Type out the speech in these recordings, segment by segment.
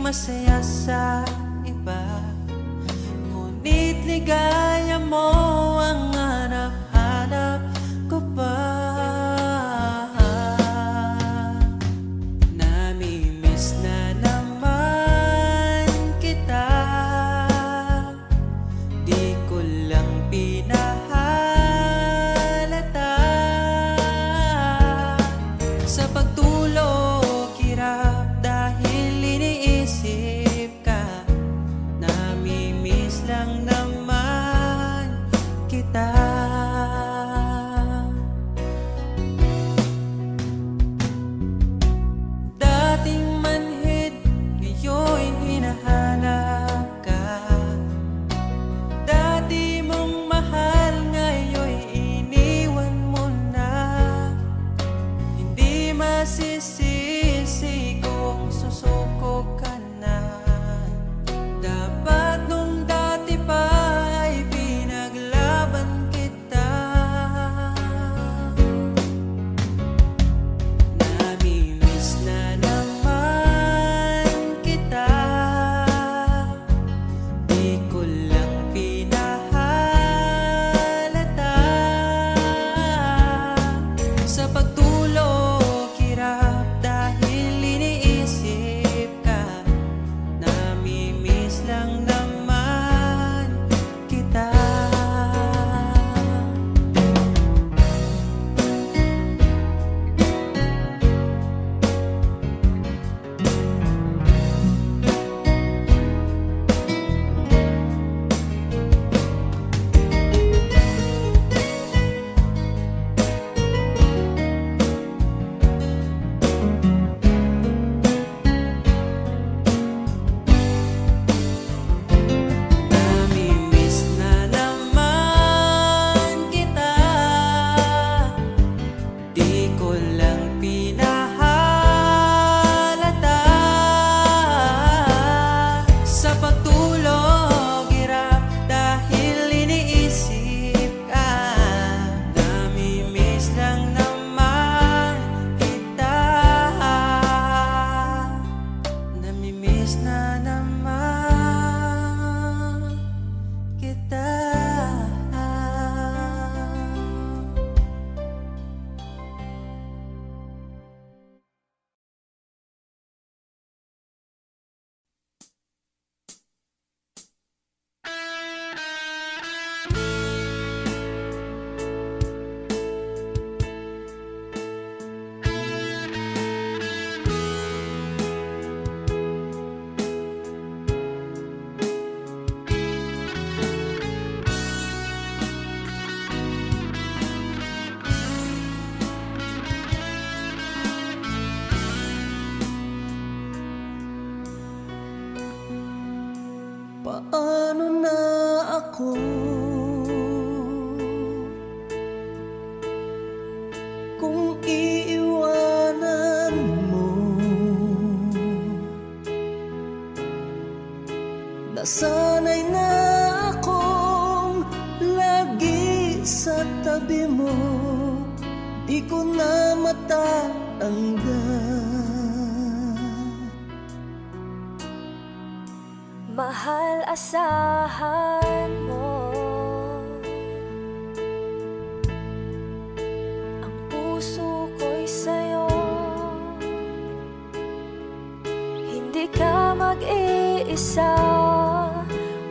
masaya sa iba, ngunit ligaya mo ang hanap-hanap ko pa. Namimiss na naman kita, di ko lang pinahalata. Sa pagtulog hirap dahil iniisip ka, namimiss lang naman kita. Dating manhid, ngayon hinahanap ka. Dati mong mahal, ngayon iniwan mo na. Hindi masisisi kung susuko ka na. Dapat nung dati pa ay pinaglaban kita. Namimiss na naman kita, di ko lang pinahalata. Sa pagtulog hirap dahil iniisip ka, namimiss lang naman kita. Namimiss na naman kita, di ko lang pinahalata. Sa pagtulog hirap dahil iniisip ka, namimiss lang naman kita. Namimiss na naman kita. Paano na ako kung iiwanan mo? Nasanay na akong lagi sa tabi mo, di ko na matatanggal. Mahal, asahan mo ang puso ko'y sa'yo. Hindi ka mag-iisa,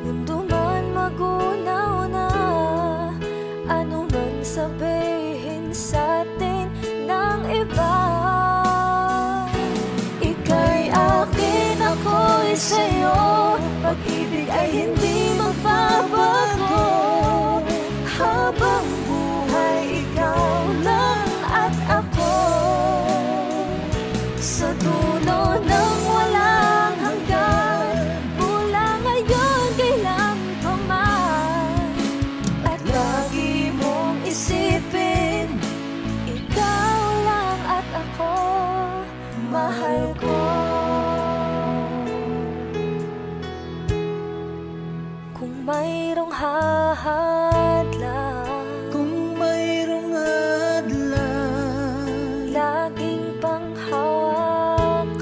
mundo man magunaw na. Ano man sabihin sa'tin ng iba, ika'y akin, ako'y sa'yo. Pag-ibig ay hindi magbabago, habang buhay ikaw lang at ako. Sa dulo ng walang hanggan, mula ngayon kailan pa man, at lagi mong isipin, ikaw lang at ako, mahal ko. Kung mayroong hahadlang, Kung mayroong hadlang, laging panghawakan,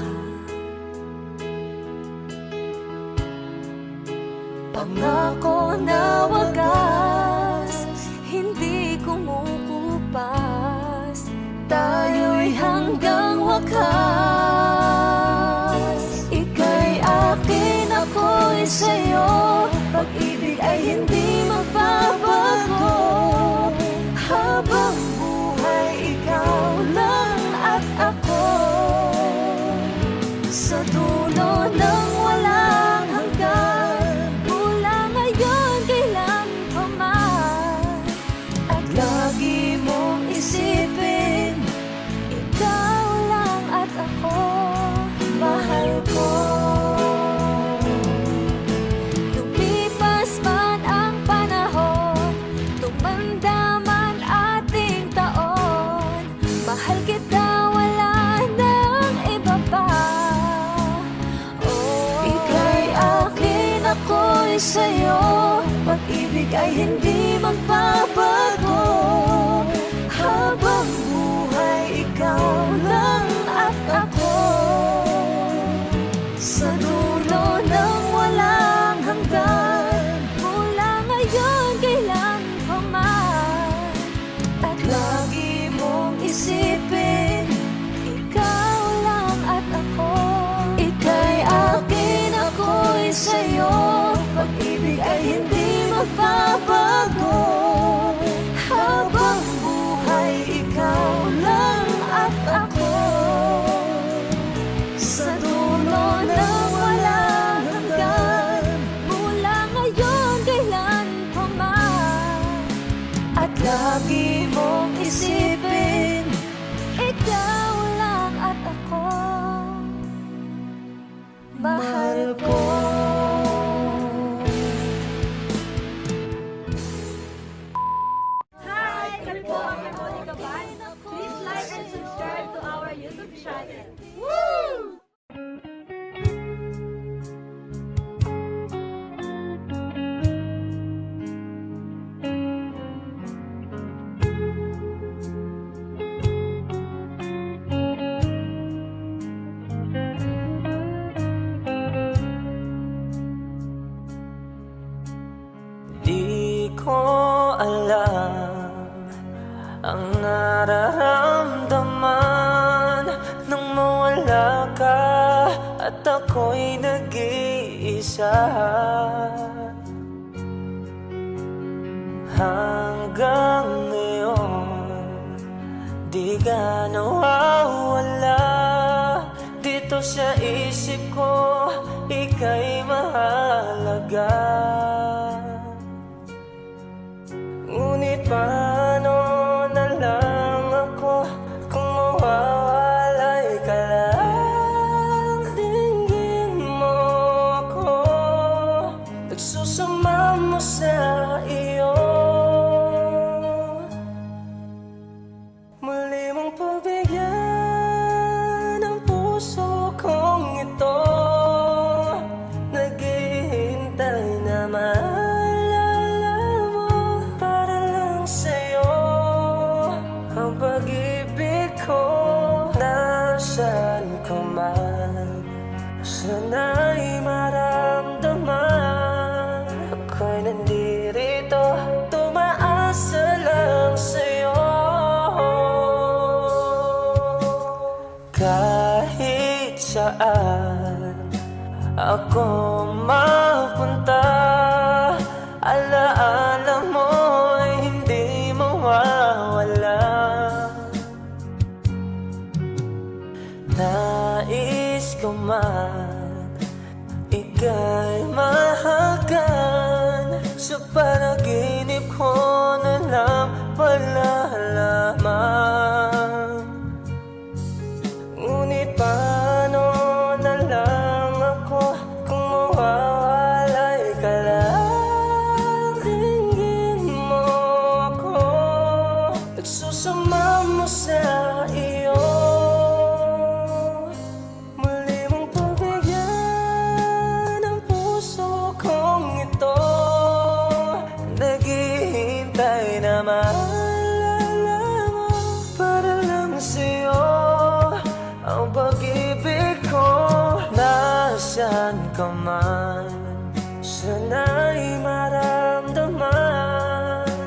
ay hindi magbabago. Habang buhay, ikaw lang at ako. Sa dulo ng walang hanggan, mula ngayon kailan pa man. At lagi mong isipin, ikaw lang at ako. Ika'y akin, ako'y sa'yo. Pag-ibig ay hindi magbabago. Habang buhay, ikaw lang at ako. Sa dulo ng walang hanggan, mula ngayon kailan pa man. At lagi mong isipin, ikaw lang at ako. Mahal ko. Hi! Kami po ang Harmonica Band. Please like and subscribe to our YouTube channel. Woo! Di ko alam ang nararamdaman nang mawala ka at ako'y nag-iisa. Hanggang ngayon, di ka nawawala dito sa isip ko, ika'y mahalaga. Ngunit paano na lang ako kung mawawalay ka lang? Dinggin mo ako, nagsusama mo sa iyo. Muli mong pagbigyan ang puso kong ito. Naghihintay na maalala mo para lang sa'yo. Ang pag-ibig ko nasaan ka man, sana'y maramdaman. Ako'y nandirito, tumaasa lang sa'yo. Kahit saan ako mapunta, alaala mo'y hindi mawawala. Nais ko man ika'y mahagan, sa panaginip ko na lang palalaman. Ngunit paano na lang ako kung mawawalay ka lang? Dinggin mo ako, nagsusama mo sa iyo. Muli mong pagbigyan ang puso kong ito. Naghihintay na maalala mo para lang sa'yo. Ang pag-ibig ko nasaan ka man, sana'y maramdaman.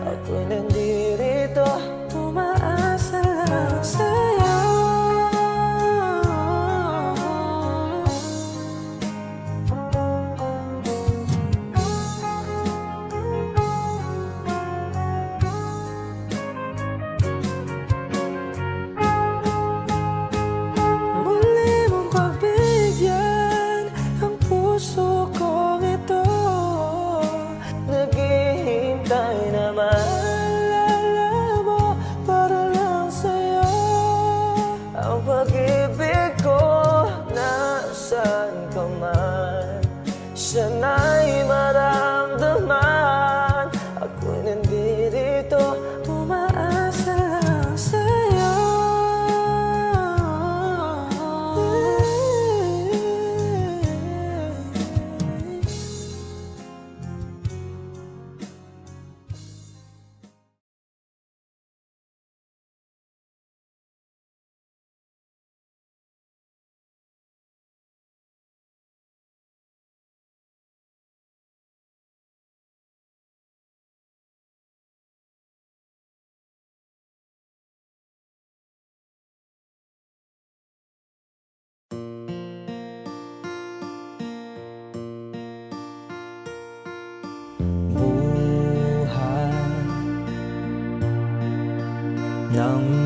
Ako'y nandirito, tumaasa lang sa'yo. Muli mong pagbigyan ang puso ko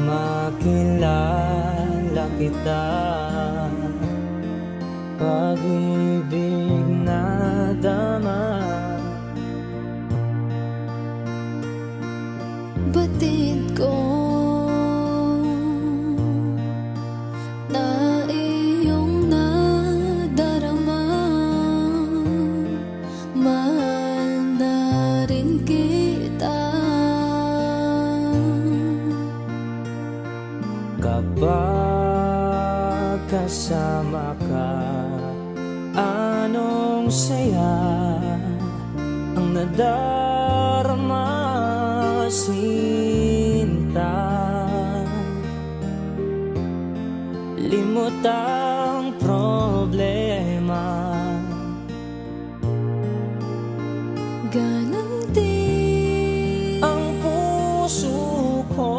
makilala kita, pag-ibig na dama. Batid ko na iyong nadarama, mahal na rin kita. Kapag kasama ka, anong saya ang nadarama, sinta. Limot ang problema, Ganon din ang puso ko,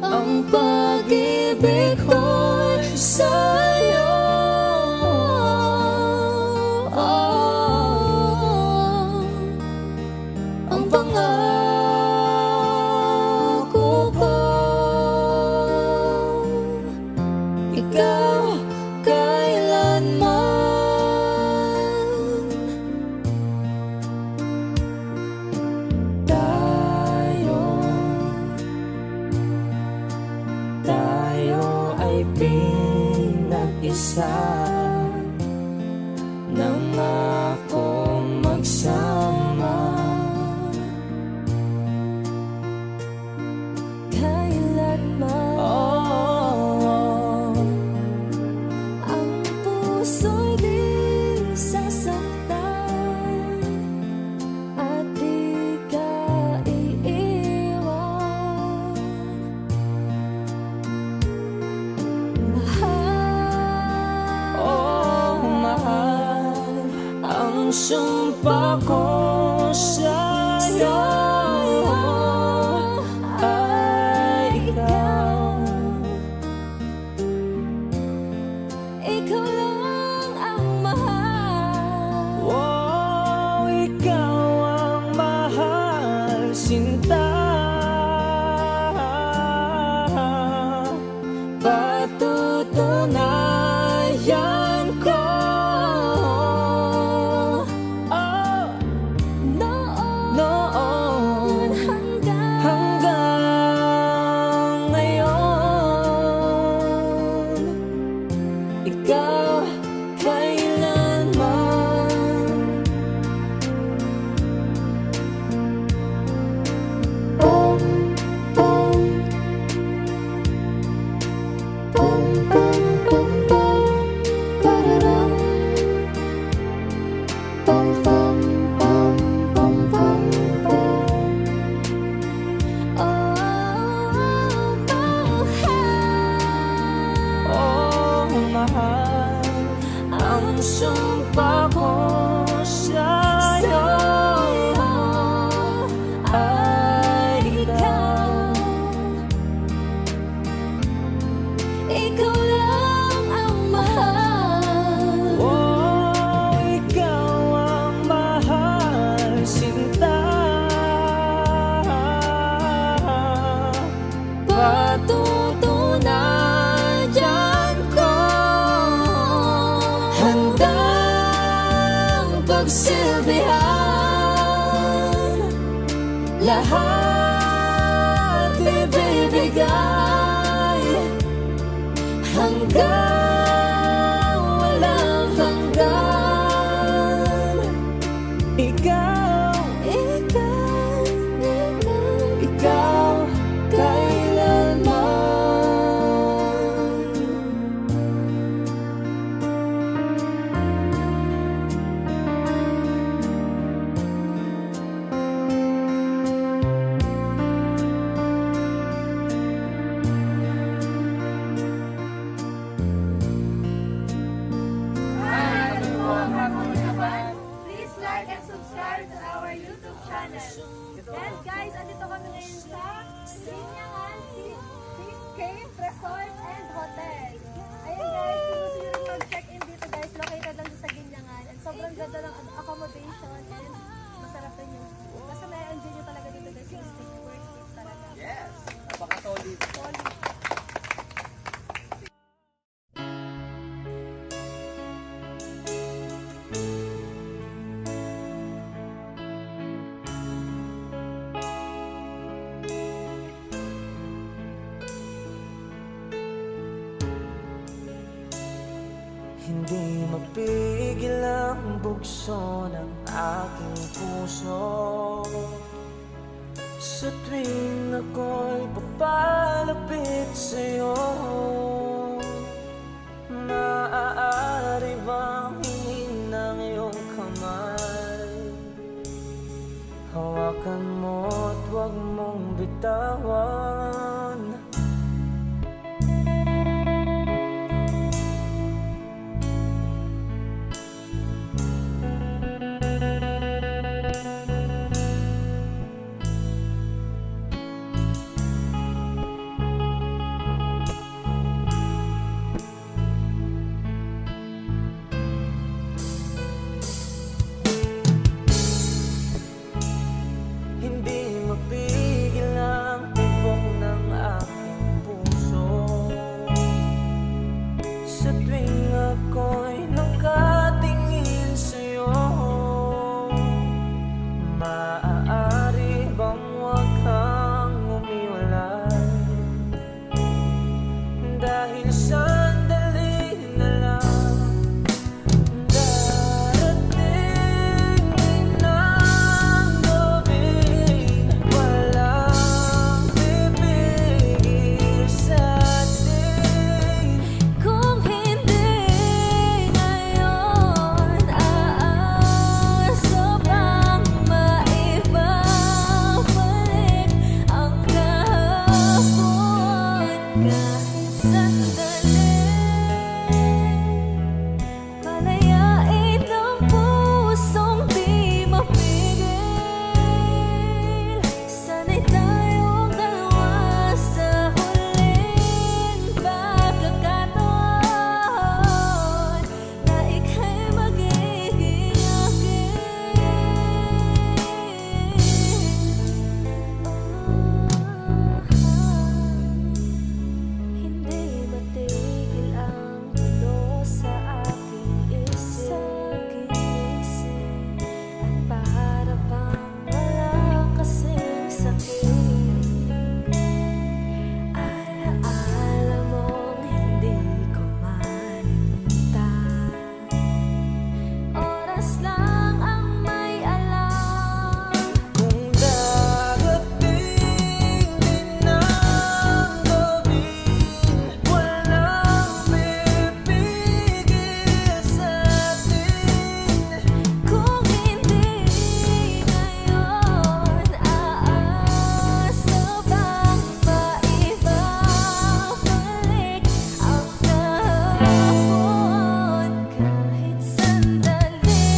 ang pag-ibig ko sa'yo. Ang pangako ko, ikaw kailanman. Tayo ay pinag-isa, nangakong magsama. Kailanman ang puso'y di sasaktan at di ka iiwan. Mahal ang sumpa ko sa'yo, ay ikaw. Ikaw lang ang mahal. Oh, ikaw ang mahal, sinta. Patutunayan ko, noon hanggang ngayon, ikaw kailanman. Pom, pom, pom, pom, pom, pom, pararam. Pom, pom, pom, pom, pom, pom. Oh, mahal ang sumpa ko sa'yo, ay ikaw. Ikaw lang ang mahal. Oh, ikaw ang mahal, sinta. Patutunayan ko, handang pagsilbihan, lahat ibibigay hanggang walang hanggan. Ikaw, Ikaw, ikaw kailanman. Hindi mapigil ang bugso ng aking puso. Sa tuwing ako'y papalapit sa'yo, maaari bang hingin ng iyong kamay? Hawakan mo at huwag mong bitawan. Hindi mapigil ang tibok ng aking puso. Sa tuwing ako'y nakatingin sa'yo, maaari bang huwag kang umiwalay? Dahil sandali na lang, darating din ang gabing walang pipigil sa'tin. Kung hindi ngayon, aasa bang maibabalik ang kahapon? Kahit sandali, palayain ang pusong di mapigil. Sana'y tayong dalawa sa huling pagkakataon na ika'y magiging Hindi matigil ang gulo sa aking isip, at para bang wala kasing sakit. Alaala mong hindi ko malimutan. Oras lang ang may alam. Kung darating din ang gabing walang pipigil sa'tin. Kung hindi ngayon, aasa bang maibabalik ang kahapon? Kahit sandali,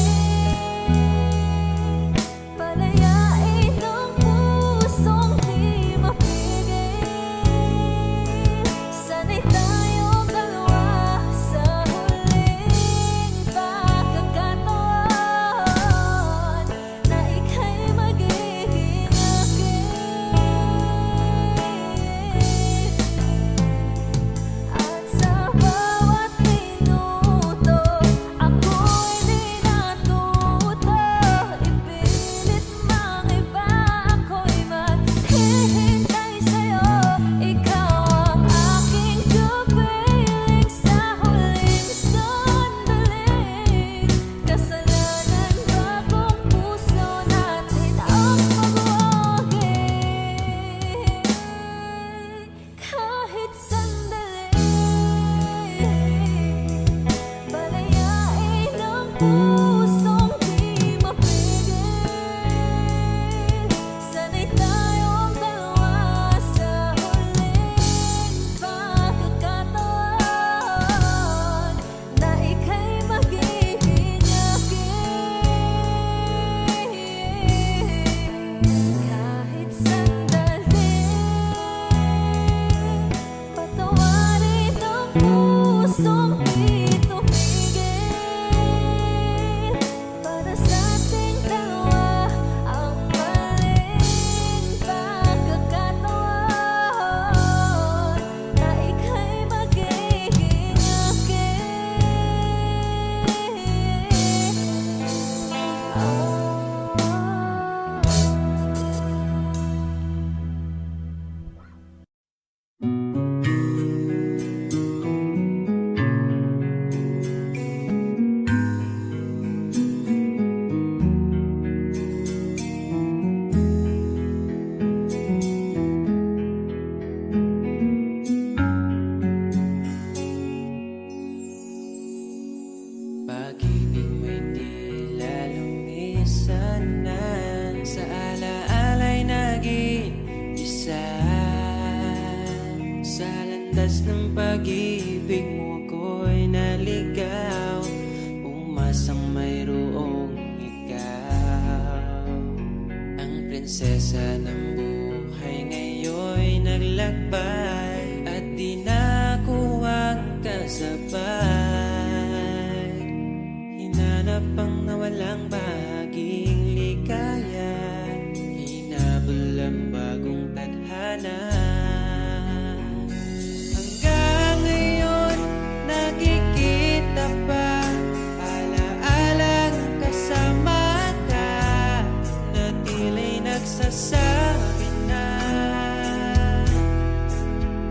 palayain ang pusong di mapigil. Sana'y tayong dalawa sa huling pagkakataon na ika'y magiging At sa bawat minuto, ako'y di natuto. Ipilit mang iba, ako'y maghihintay sa'yo. Ikaw ang aking kapiling sa huling sandali. Kasalanan ba kung puso natin ang magwagi? Kahit sandali, palayain ang pusong di mapigil. Sana'y tayong dalawa sa huling pagkakataon na ika'y magiging Kahit sandali, patawarin ang pusong di tumigil. Pag-ibig mo'y tila lumisanan, sa alaala'y nag-iisa. Sa landas ng pag-ibig mo ako'y naligaw, umasang mayroong ikaw. Ang prinsesa ng buhay ngayon'y naglakbay, at di na ako kasabay. Hinanap ang nawalang bahaging ligaya, hinabol ang bagong tadhana. Hanggang ngayon nakikita pa, alaalang kasama ka, na tila'y nagsasabi na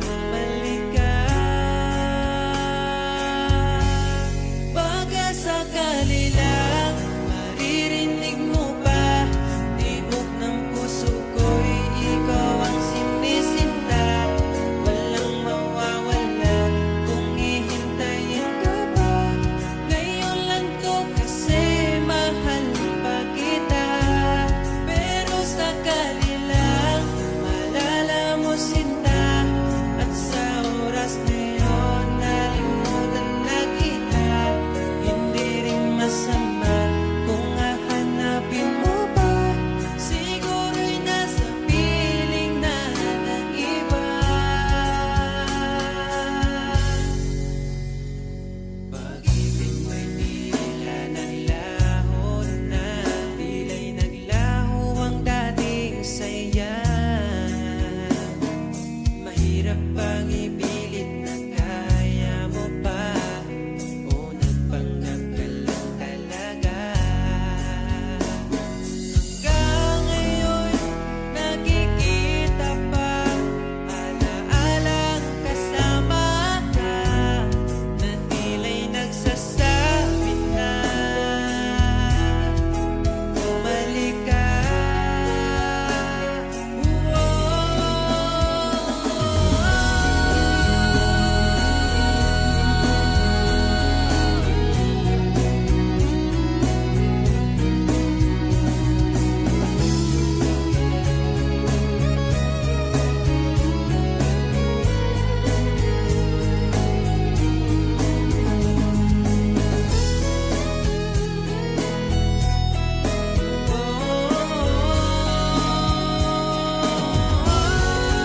bumalik ka. Baka sakali lang maririnig mo pa, tibok ng puso ko'y ikaw ang sinisinta. Walang mawawala kung hihintayin ka ba. Ngayon lang to kasi mahal pa kita. Pero sakali lang malala mo sinta, at sa oras na yun nalimutan na kita. Hindi rin masama kung hahanapin mo pa, siguro'y nasa piling na ng iba. Pag-ibig mo'y tila naglaho na, tila'y naglaho ang dating saya. Mahirap pang ipilit na kaya mo pa, o nagpanggap ka lang talaga. Hanggang ngayon nakikita pa, alaalang kasama ka, na tila'y nagsasabi na bumalik ka.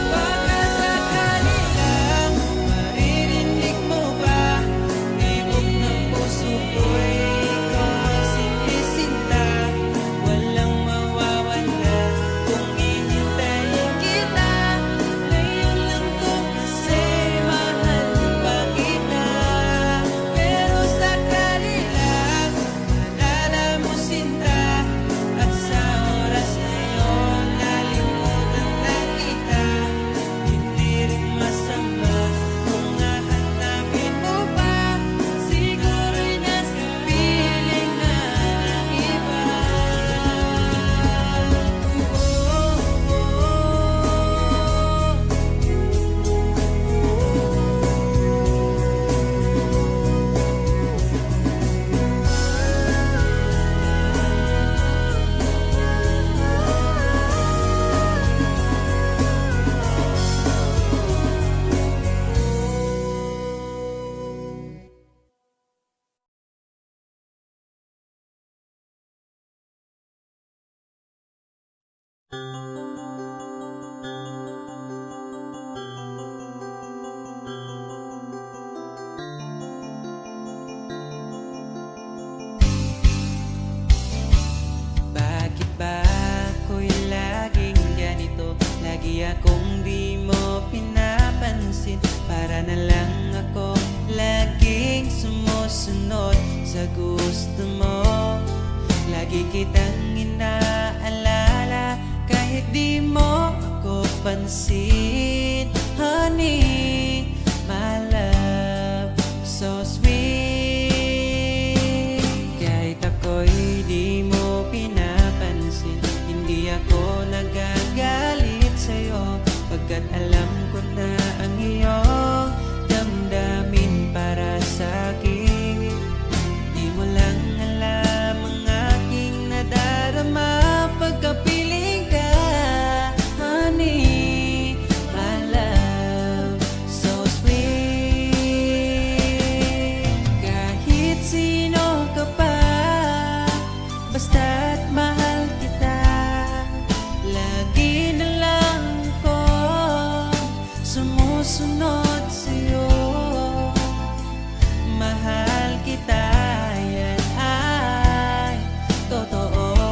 Baka sakali lang maririnig mo ba, tibok ng puso ko'y ikaw ang sinisinta. Walang mawawala kung hihintayin kita. Ngayon lang to kasi mahal pa kita. Pero sakali lang malala mo sinta, at sa oras na yun nalimutan na kita. Hindi rin masama kung hahanapin mo pa, siguro'y nasa piling na ng iba. Bakit ba ako'y laging ganito? Lagi akong di mo pinapansin. Para na lang ako laging sumusunod sa gusto mo. Lagi kitang inaalala kahit di mo ako pansin. Honey, my love, so sweet. Kahit ako'y di mo pinapansin, hindi ako nagagalit sa'yo, pagkat alam ko na ang iyong damdamin para sa'kin. Di mo lang basta't mahal kita. Lagi na lang ko sumusunod sa'yo. Mahal kita, yan ay totoo.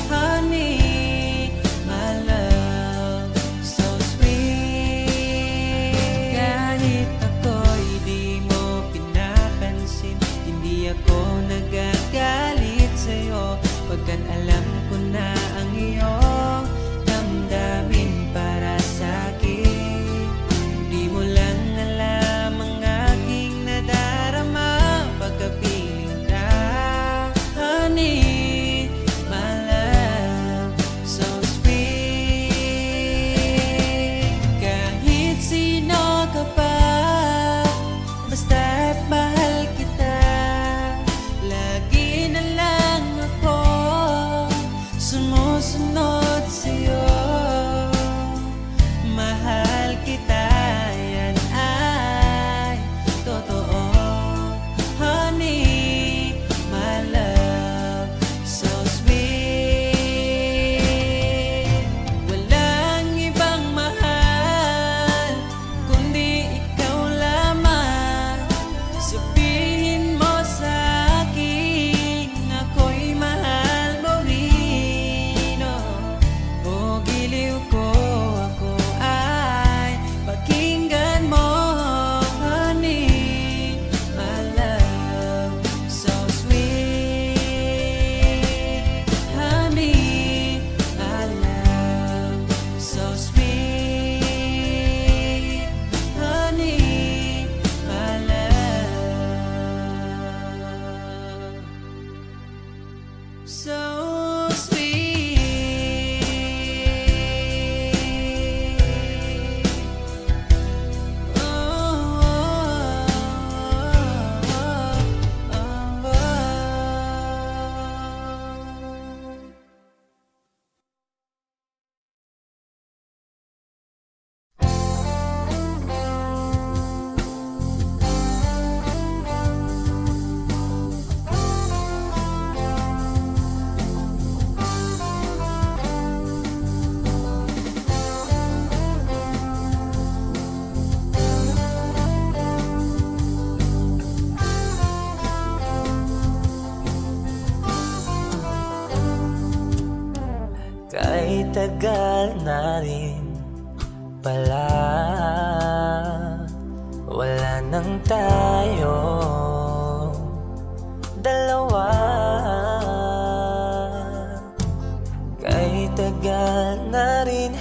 Honey, my love, so sweet. Kahit ako'y di mo pinapansin, hindi ako nagagalit sa'yo, pagkat alam ko na ang iyong damdamin para sa'kin. Di mo lang alam ang aking nadarama pagkapiling ka. Honey, my love, so sweet. Kahit sino ka pa, basta't mahal kita. Lagi na lang ako sumusunod sa'yo. Mahal kita, yan ay totoo. Honey, my love, so sweet. Walang ibang mahal kundi ikaw lamang. Sabihin mo sa akin, ako'y mahal mo rin, oh. O giliw ko, ako ay pakinggan mo. Honey, my love, so sweet. Honey, my love, so sweet. Honey, my love, so sweet. Oh, oh, oh, oh. Kahit tagal na rin pala, wala nang tayo dalawa. Kahit tagal na rin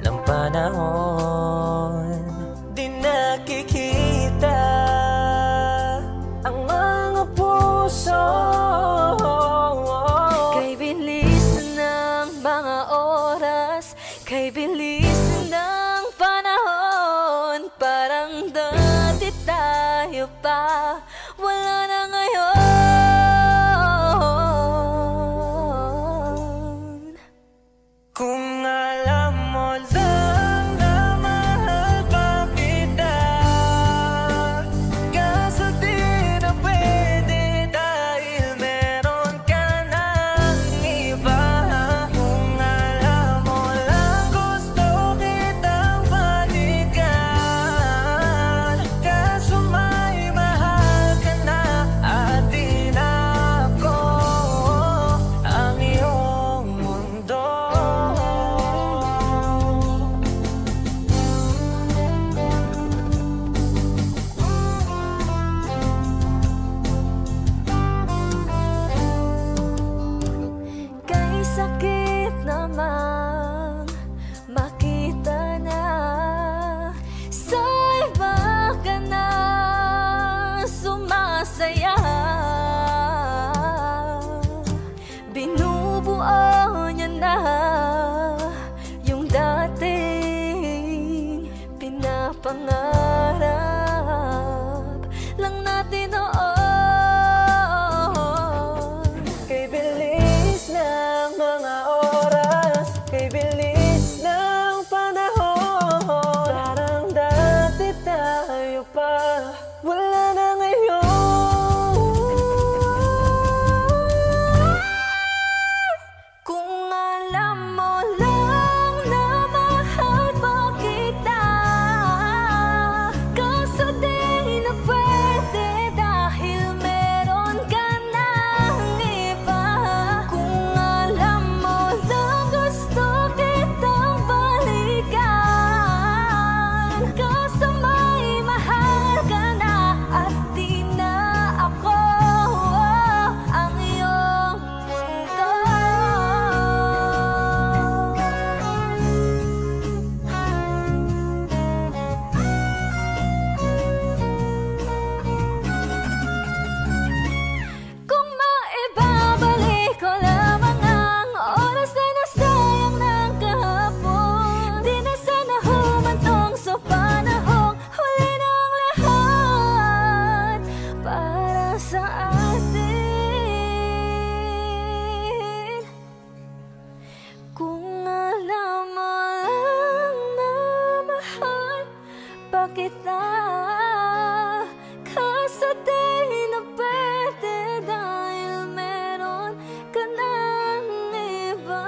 ng panahon, di nakikita ang mga puso. Kay bilis ng mga oras, kay bilis ng panahon, parang dati tayo pa, wala na ngayon. Kung alam mo lang na mahal pa kita, kaso di na pwede dahil meron ka ng iba. Kung alam mo lang gusto kitang balikan, kaso may mahal ka na at di na ako ang iyong mundo. Kay sakit namang makita na sa iba ka na sumasaya. Binubuo niya na yung dating pinapangarap lang natin noon. Kay bilis ng mga oras, kay bilis ng panahon, parang dati tayo pa, wala na ngayon. sa atin. Kung alam mo lang na mahal pa kita, kaso di na pwede dahil meron ka ng iba.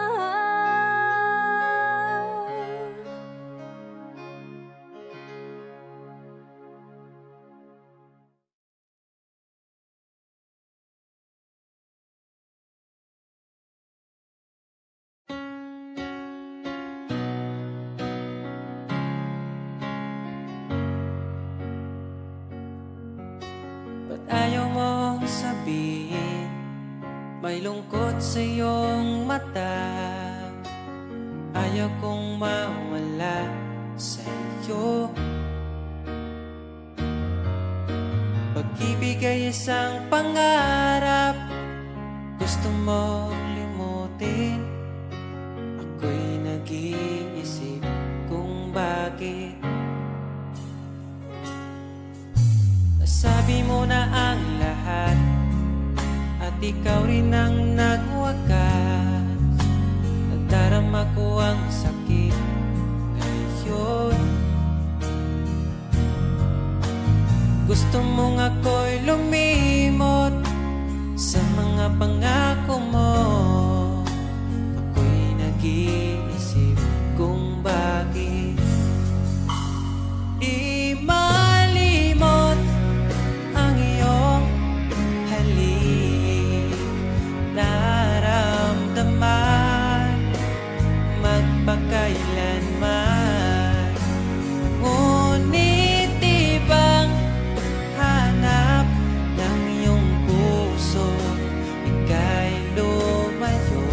Ba't ayaw mong sabihin may lungkot sa iyong mata? Ayaw kong mawala sa iyo. Pag-ibig ay isang pangarap, gusto mo limutin. Ako'y nag-iisip kung bakit. Nasabi mo na ang lahat at ikaw rin ang nagwakas. Nadarama ko ang sakit ngayon. Gusto mong ako'y lumimot sa mga pangako mo. Ako'y nag-iisip kung bakit di malimot ang iyong halik. Naramdaman magpakailanman. Ngunit di bang hanap ng iyong puso, ika'y lumayo.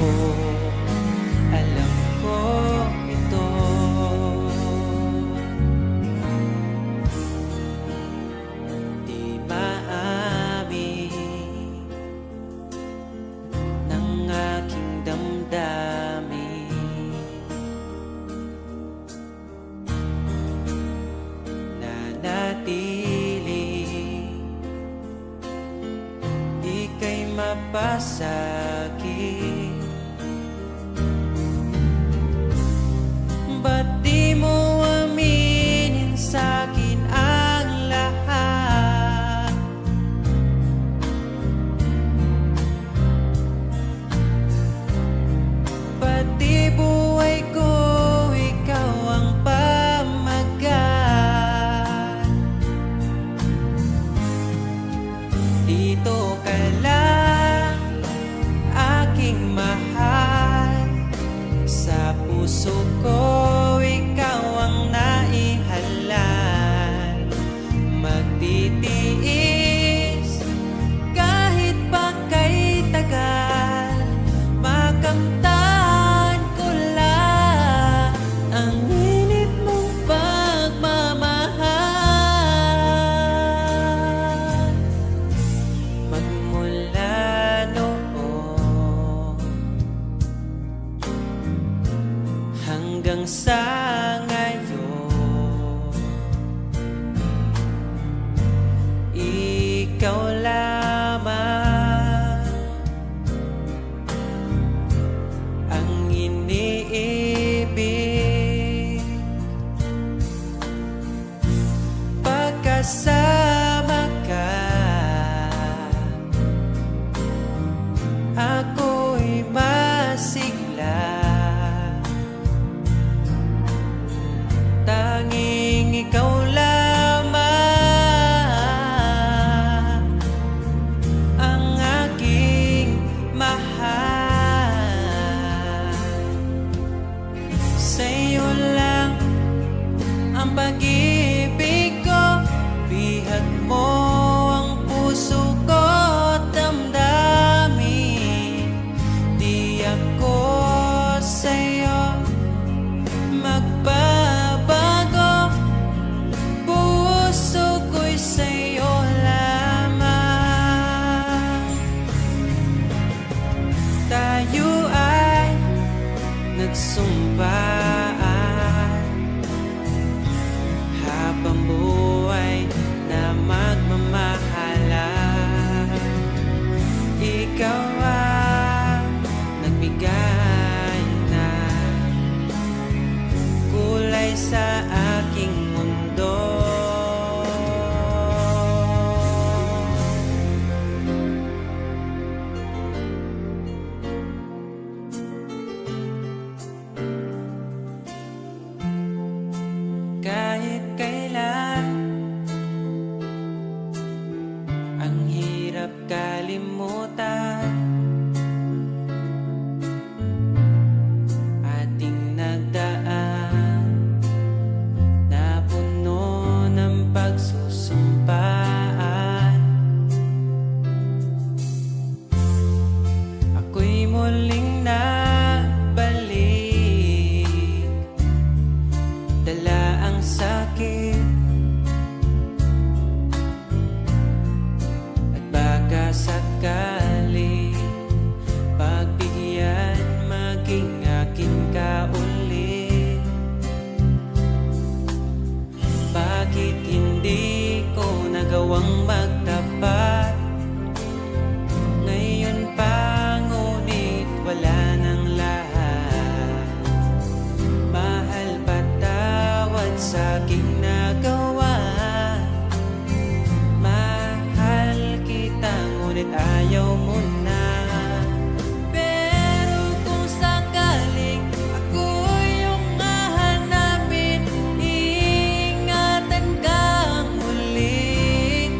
Alam ko ito. Di maamin ng aking damdamin. Nanatili, ika'y mapasakit. Ba't di mo aminin sa'kin ang lahat? Pati buhay ko, ikaw ang pamagat. Dito ka lang, aking mahal. Sa puso ko, ikaw ang naihalal. Magtitiis kahit pa kay tagal. Makamtan ko lang ang init mong pagmamahal. Magmula noon hanggang sa ngayon, ikaw lamang ang iniibig. Pagkasama ka, ako'y masigla. Tanging ikaw lamang ang aking mahal. Sa'yo lang ang pag-ibig ko, ikaw ang nagbigay na kulay sa aking mundo. Kahit kailan ang hirap kalimutan, ating nagdaan na puno ng pagsusumpaan. Ako'y muling nabalik, dala ang sakit at baka sakali pagbigyan maging akin ka ulit. Bakit hindi ko nagawang magtapat ngayon pa, ngunit wala nang lahat. Mahal, patawad sa aking nagawa. Mahal kita, ngunit ayaw mo na. Pero kung sakaling ako yung hahanapin, iingatan kang muli.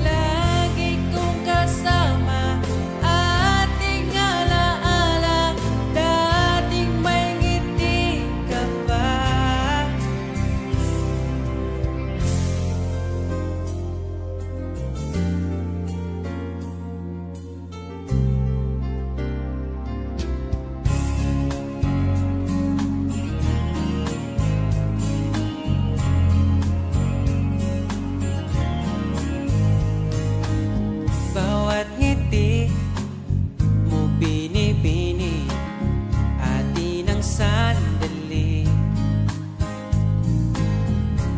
Lagi kong kasama, ating alaala, dating may ngiti ka pa. Bawat ngiti mo binibini, atin ang sandali.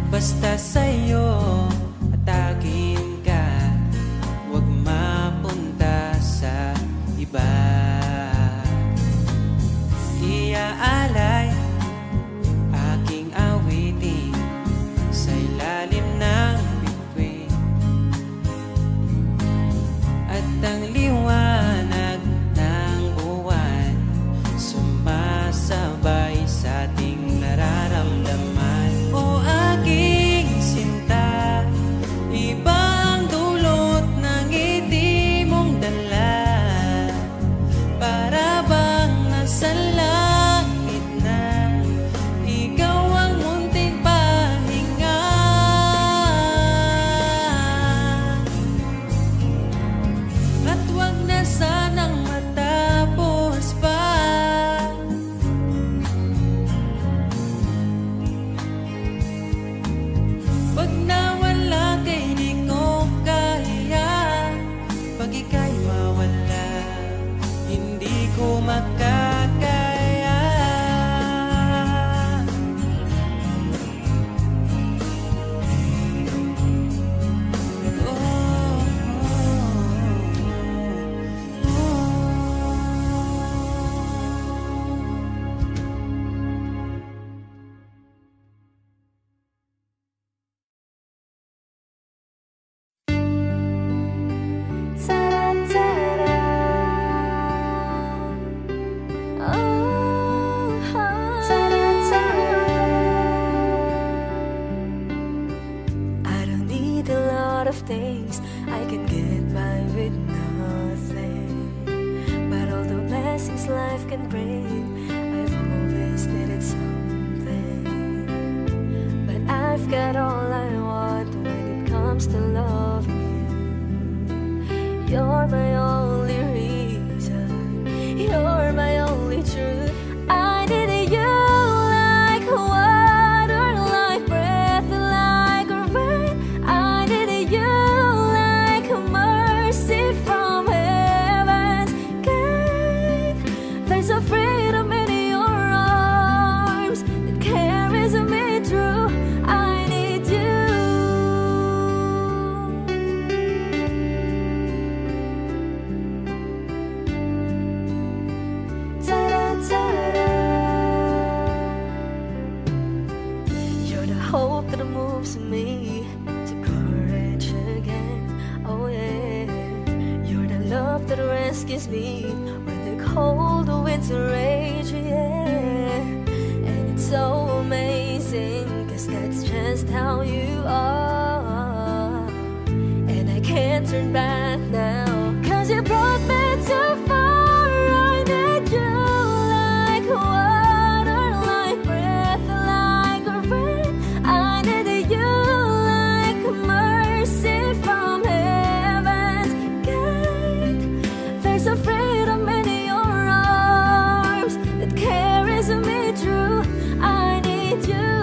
Basta sa'yo at akin ka, huwag mapunta sa iba. Iaalay aking awitin sa ilalim ng bituin, at ang liwanag ng buwan sumasabay sa ating nararamdaman. O aking sinta, iba ang dulot ng ngiti mong dala. Para bang nasa langit na, ikaw ang munting pahinga. At wag na sanang matapos pa. Pag nawala kay di ko kaya, pag ika'y mawala, hindi ko makakaya. Ta-da-da-da. Oh, ta-da-da. I don't need a lot of things, I can get by with nothing. But all the blessings life can bring, I've always needed something. But I've got all I want when it comes to loving you. You're my only reason, you're my only truth. I need you like water, like breath, like rain. I need you like mercy from heaven's gate. There's a freedom in your arms that carries me through. I need you. just kiss me when the cold winds rage, yeah. And it's so amazing, 'cause that's just how you are. And I can't turn back now, 'cause you brought me too far. I need you like water, like breath, like rain. I needed you like mercy from heaven's gate. There's a freedom in your arms that carries me through. I need you.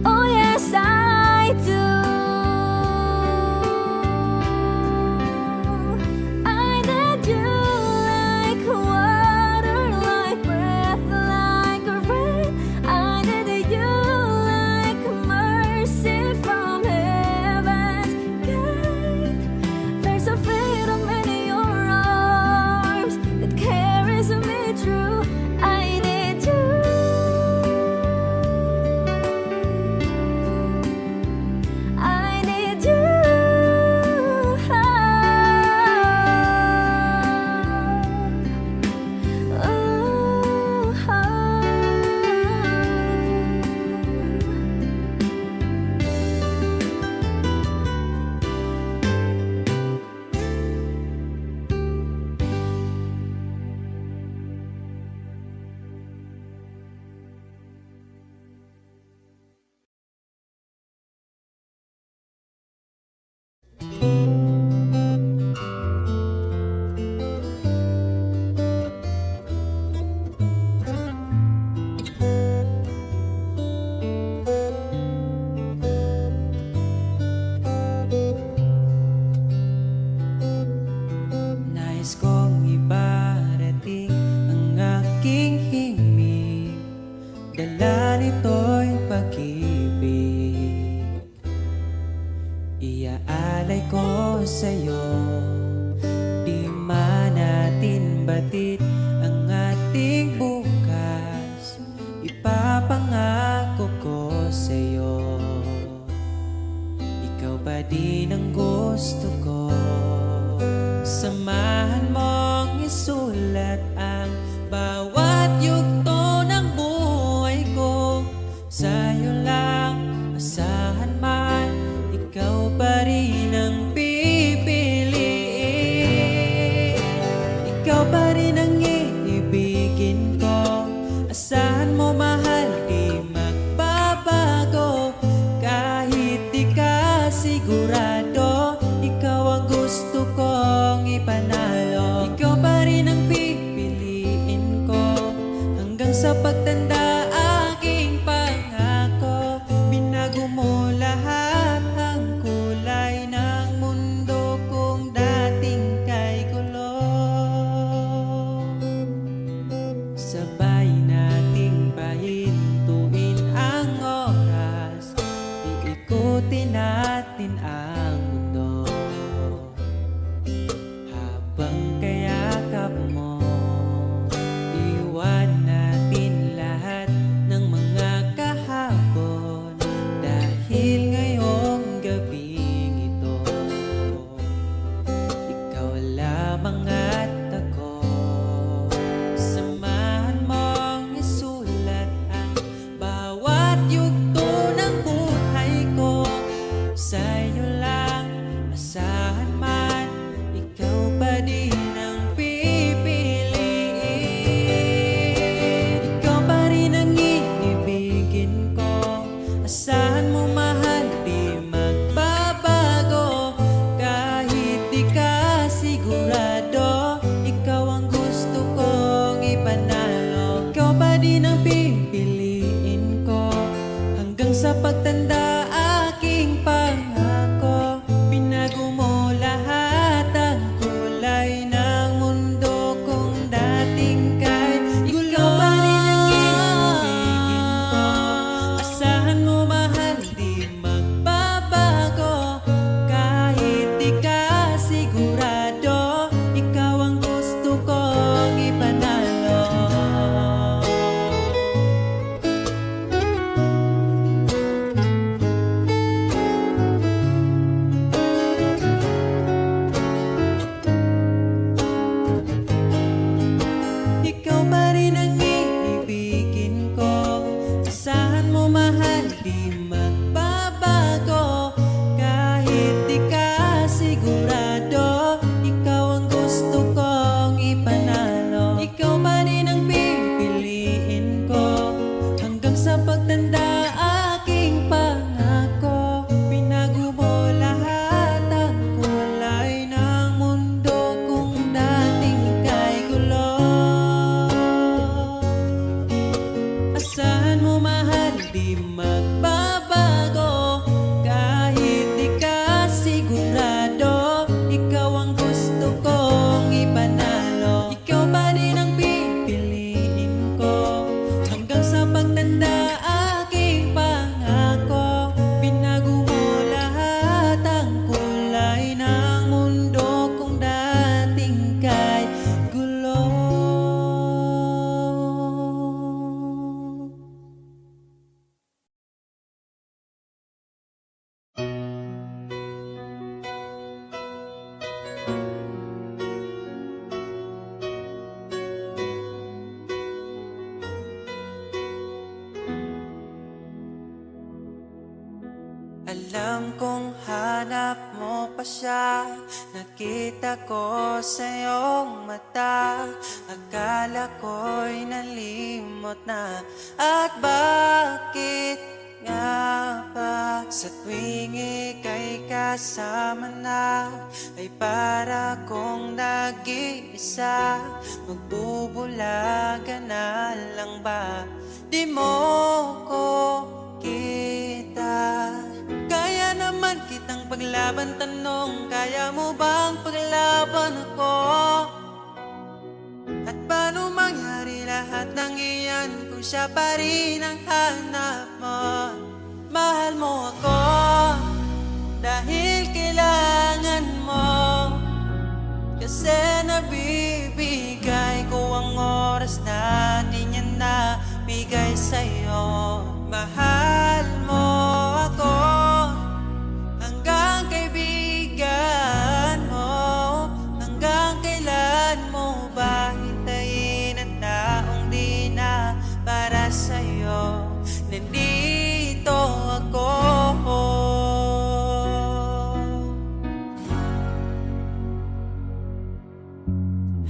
Oh yes, I do. I need you like water, like breath, like rain. I needed you like mercy from heaven's gate. There's a freedom in your arms that carries me through. I need you. I need you. Nais kong ibarating ang aking himig, dala nito'y pag-ibig. Iaalay ko sa'yo, di man natin batid ang ating bukas. Ipapangako ko sa'yo, ikaw pa din ang gusto ko. Samahan mong isulat ang bawat yugto ng buhay ko. Sa'yo lang, asahan man, ikaw pa rin ang pipiliin. Ikaw pa rin ang iibigin ko. Asahan mo mahal, di magbabago. Kahit di ka sigurado, ikaw ang gusto kong ipanalo. Ikaw pa rin ang pipiliin ko hanggang sa pagtanda aking pangako. Binago mo lahat ang kulay ng mundo kung dating kay gulo. Sabay nating pahintuin ang oras, iikutin natin ang mundo. Habang kayakap mo, iwan natin lahat ng mga kahapon. Dahil ngayong gabing ito, ikaw lamang at ako. Samahan mong isulat ang bawat yugto ng buhay ko. Sa'yo lang, asahan man, ikaw pa din ang pipiliin. Ikaw pa rin ang iibigin ko. Asahan mo mahal, Alam kong hanap mo pa siya. Nakita ko sa iyong mata. Akala ko'y nalimot na. At bakit nga ba sa tuwing ika'y kasama na ay para kong nag-iisa? Magbubulaga na lang ba? Di mo ko kita. Kaya naman kitang paglaban, tanong, kaya mo bang paglaban ako? At paano mangyari lahat ng iyan kung siya pa rin ang hanap mo? Mahal mo ako dahil kailangan mo, kasi nabibigay ko ang oras na di niya nabigay sa'yo. Mahal mo ako hanggang kaibigan mo. Hanggang kailan mo ba hintayin ang taong di na para sa'yo? Nandito ako.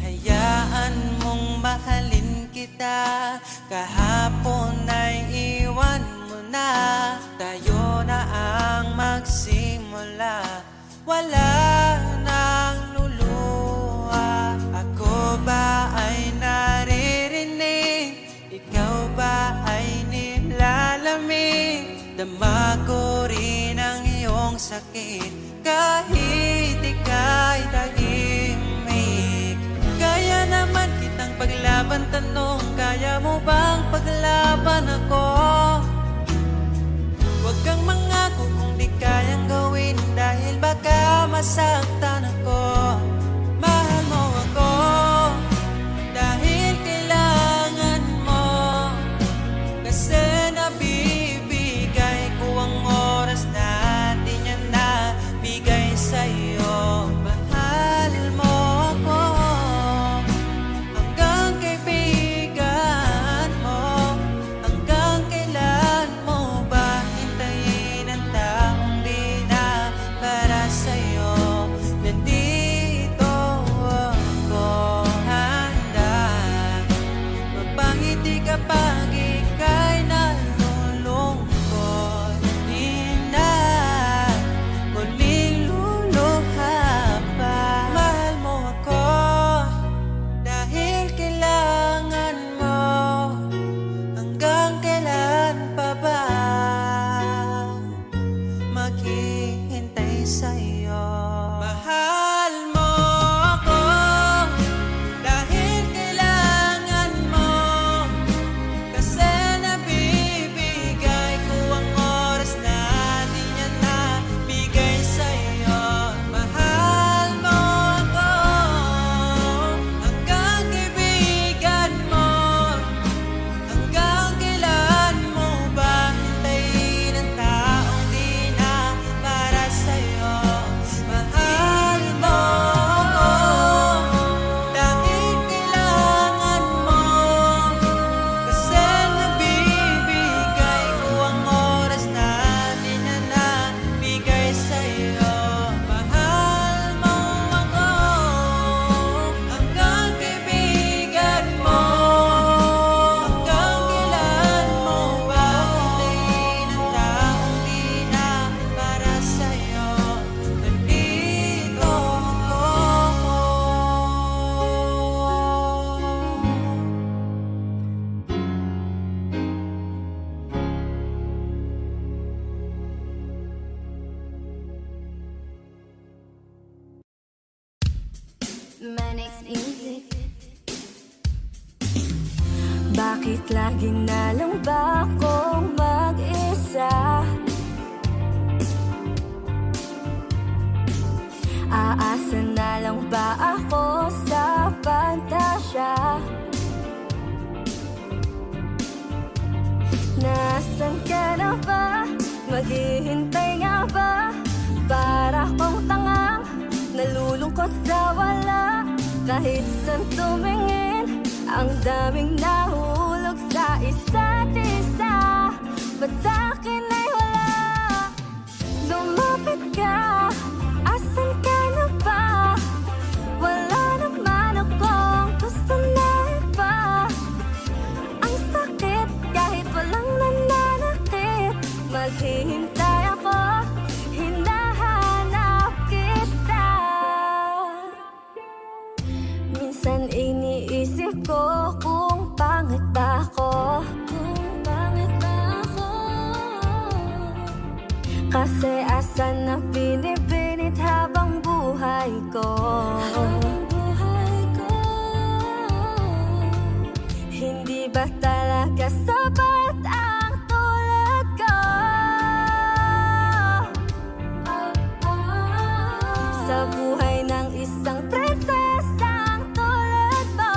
Hayaan mong mahalin kita. Kahapon ay iwan mo na. Tayo na ang magsimula. Wala nang luluha. Ako ba ay naririnig? Ikaw ba ay nilalamig? Dama ko rin ang iyong sakit kahit ika'y tahimik. Kaya naman kitang paglaban, tanong, kaya mo bang paglaban ako? Huwag kang mangako kung di kayang gawin, dahil baka masaktan ako. Mahal mo ako dahil kailangan mo, kasi nabibigay ko ang oras na di niya nabigay sa'yo. Mahal mo ako hanggang kaibigan mo. Hanggang kailan mo ba hintayin ang taong di na para sa'yo? Nandito ako, handa mapangiti kapag ika'y nalulungkot. Di na muling luluha pa. Mahal mo ako dahil kailangan mo. Hanggang kailan pa ba maghihintay sa'yo? Mahal mo ako dahil kailangan mo, kasi nabibigay ko ang oras na di niya nabigay sa'yo. Mahal mo ako hanggang kaibigan mo. Hanggang kailan mo ba hintayin ang taong di na para sa'yo? Mahal mo ako dahil kailangan mo, kasi nabibigay ko ang oras na di na nabigay sa'yo. Mahal mo ako hanggang kaibigan mo. Hanggang kailan mo ba hintayin ang taong di na para sa'yo? Nandito ako. Manix Music. Bakit laging na lang ba akong mag-isa? Aasa na lang ba ako sa pantasya? Nasaan ka na ba? Maghihintay nga ba? Para kong tangang nalulungkot sa wala. Kahit saan tumingin, ang daming nahulog sa isa't isa. Ba't sa'kin ay wala? Kasi asan na binibinit habang buhay ko. Hindi ba talaga sapat ang tulad ko? Sa buhay ng isang prinsesang tulad mo,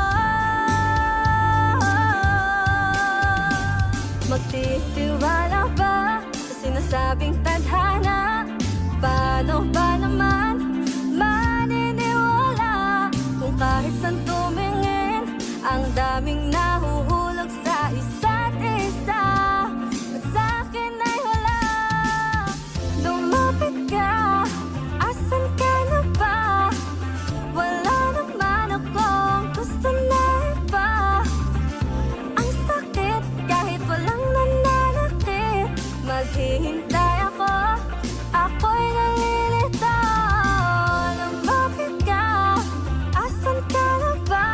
magtitiwala ba sa sinasabing tadhana? Paano ba naman maniniwala kung kahit saan tumingin ang daming nahuhulog sa isa't isa? At sa'kin ay wala. Lumapit ka, asan ka na ba? Wala naman akong gusto na iba. Ang sakit kahit walang nananakit. Maghihintay ako, ako'y nalilito. Lumapit ka, asan ka na ba?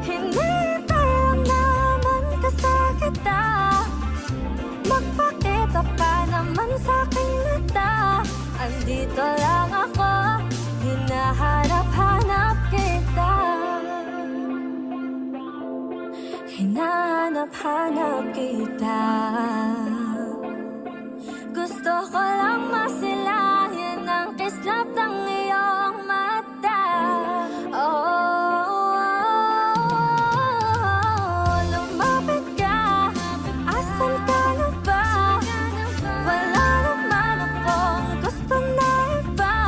Hinihintay lang naman kasakit ka. Magpakita ka naman sa'king mata. Andito lang ako, hinahanap-hanap kita. Hinahanap-hanap kita. Gusto ko lang masilayan ang kislap ng iyong mata. Lumapit ka, asan ka na ba? Wala naman akong gusto na iba.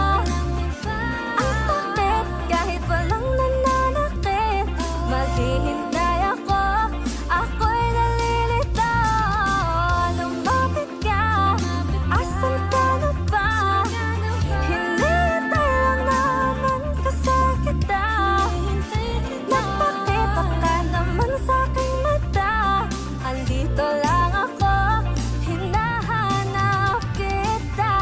Ang sakit kahit walang nananakit. Maghihintay ako, ako'y nalilito. Lumapit ka, asan ka na ba? Hinihintay lang naman kasakit ka. Magpakita ka naman sa'king mata. Andito lang ako, hinahanap kita.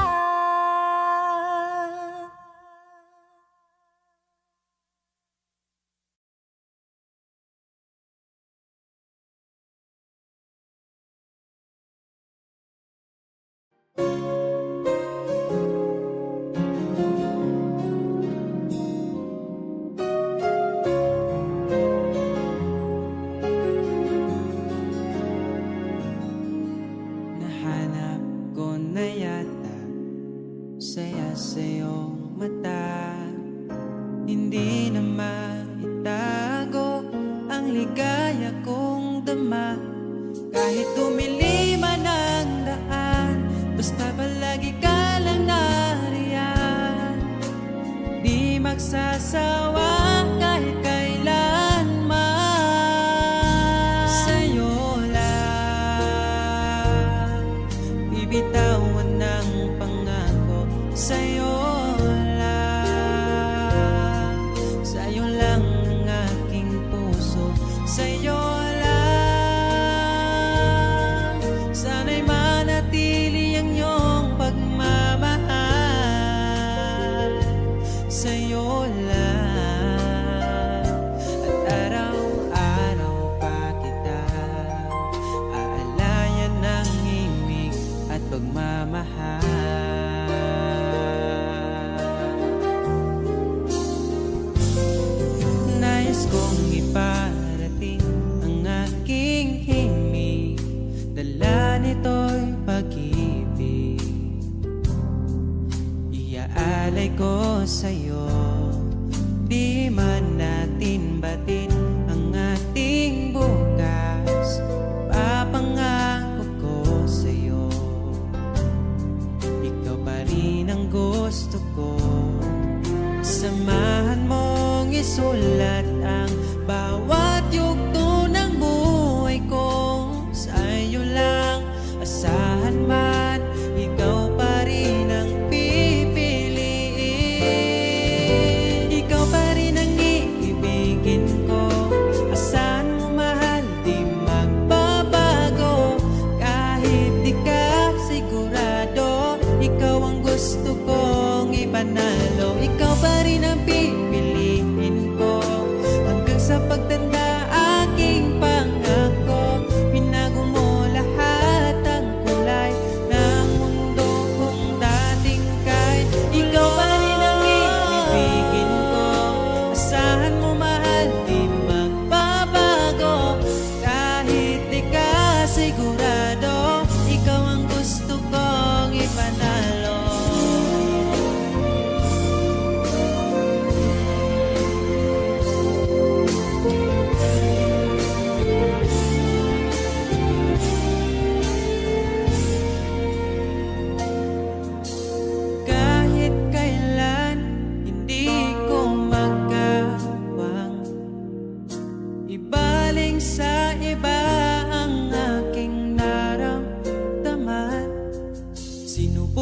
Nahanap ko na yata saya sa iyong mata. Hindi na maitago ang ligaya kong dama. Kahit tumiliman ang daan, basta palagi ka lang nariyan. Di magsasawa kahit kailanman. Sa'yo lang bibitawan ng pangako. Sa'yo lang, sa'yo lang ang aking puso. Sa'yo lang, sana'y manatili ang iyong pagmamahal. Sa'yo lang, at araw-araw pa kita aalayan ng imig at pagmamahal. Nais kong iparating ang aking himig, dala nito'y pag-ibig. Iaalay ko sa'yo, di man natin batin ang ating bukas. Papangako ko sa'yo, ikaw pa rin ang gusto ko. Samahan mong isulat ang bawat yugto ng buhay ko. Sa'yo lang, asahan man, ikaw pa rin ang pipiliin. Ikaw pa rin ang iibigin ko. Asahan mo mahal, di magbabago. Kahit di ka sigurado, ikaw ang gusto kong ipanalo. Ikaw pa rin ang pipiliin ko hanggang sa pagtanda aking pangako. Pinago mo lahat ang kulay ng mundo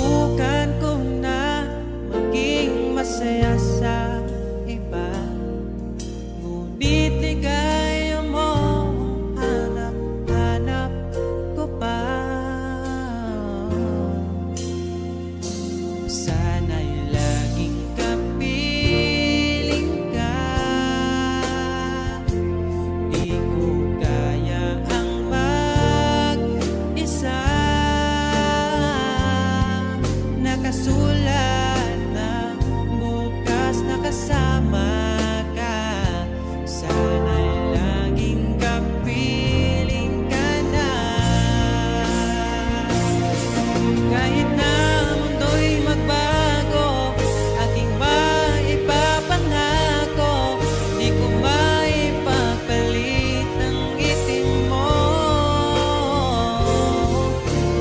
Sinubukan ko na maging masaya sa iba, ngunit ligaya mo hanap-hanap ko pa. Sana'y laging kapiling ka, di ko kaya ang mag-isa. Nakasulat na bukas na kasama ka. Sana'y laging kapiling ka na. Kahit na mundo'y magbago, aking maipapangako, di ko maipagpalit ang itim mo.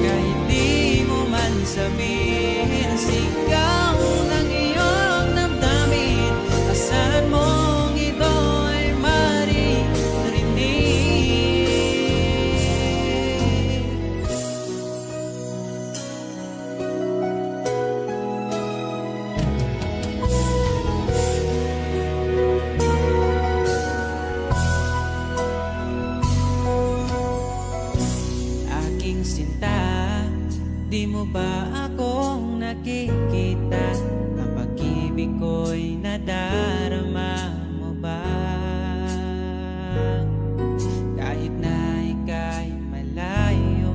Kahit di mo man sabihin, sigaw ng iyong damdamin, asahan mong ito ay maririnig. Aking sinta, di mo ba akong nakikita? Ang pag-ibig ko'y nadarama mo ba? Kahit na ika'y malayo,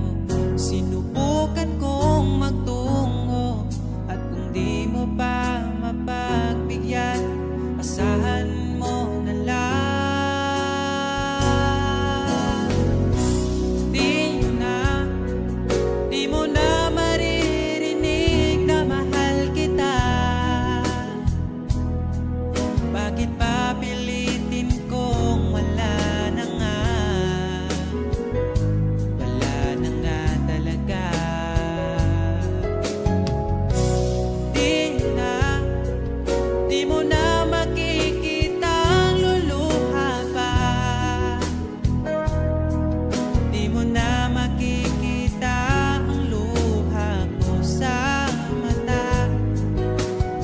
sinubukan kong magtungo. At kung di mo pa mapagbigyan, asahan mo na lang. Di mo na maririnig na mahal kita. Bakit pa pilitin kung wala na nga? Wala na nga talaga. Di mo na makikita ang luluha pa. Di mo na makikita ang luha ko sa mata.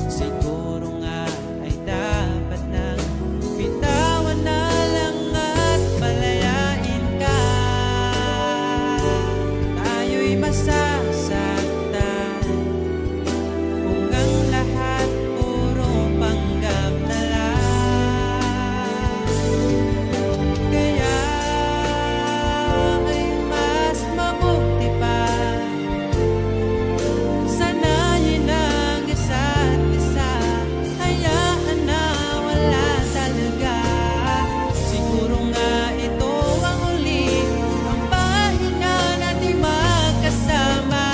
Siguro nga ay dapat nang bitawan na lang at palayain ka. Tayo'y masasaktan kung ang lahat puro panggap na lang. Kaya ay mas mabuti pa, sanayin ang isa't isa. Hayaan na wala talaga. Siguro nga ito ang uli, ang pahinga natin magkasama.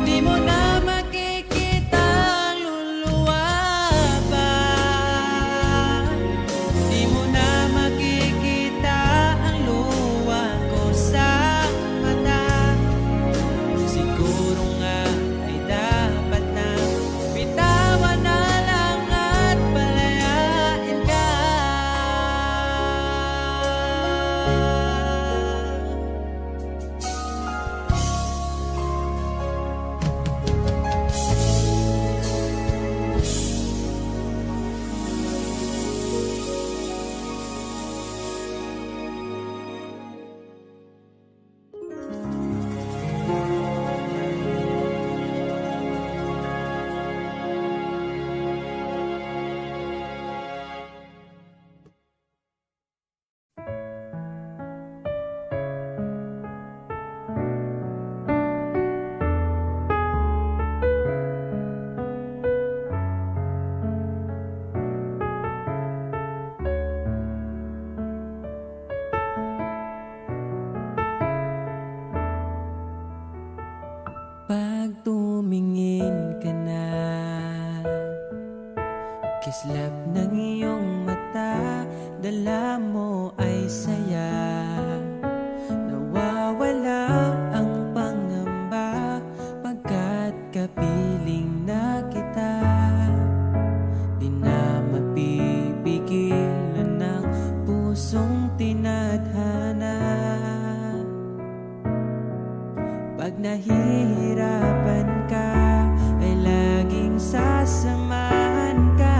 Di mo na makikita ang luluwa pa. Di mo na makikita ang luha ko sa mata. Siguro nga ay dapat na bitawan na lang at palayain ka. Pag tumingin ka na, kislap ng iyong mata, dala mo ay saya. Nawawala ang pangamba pagkat kapiling na kita. Di na mapipigilan ng pusong tinadhana. Pag nahihirapan ka, ay laging sasamahan ka.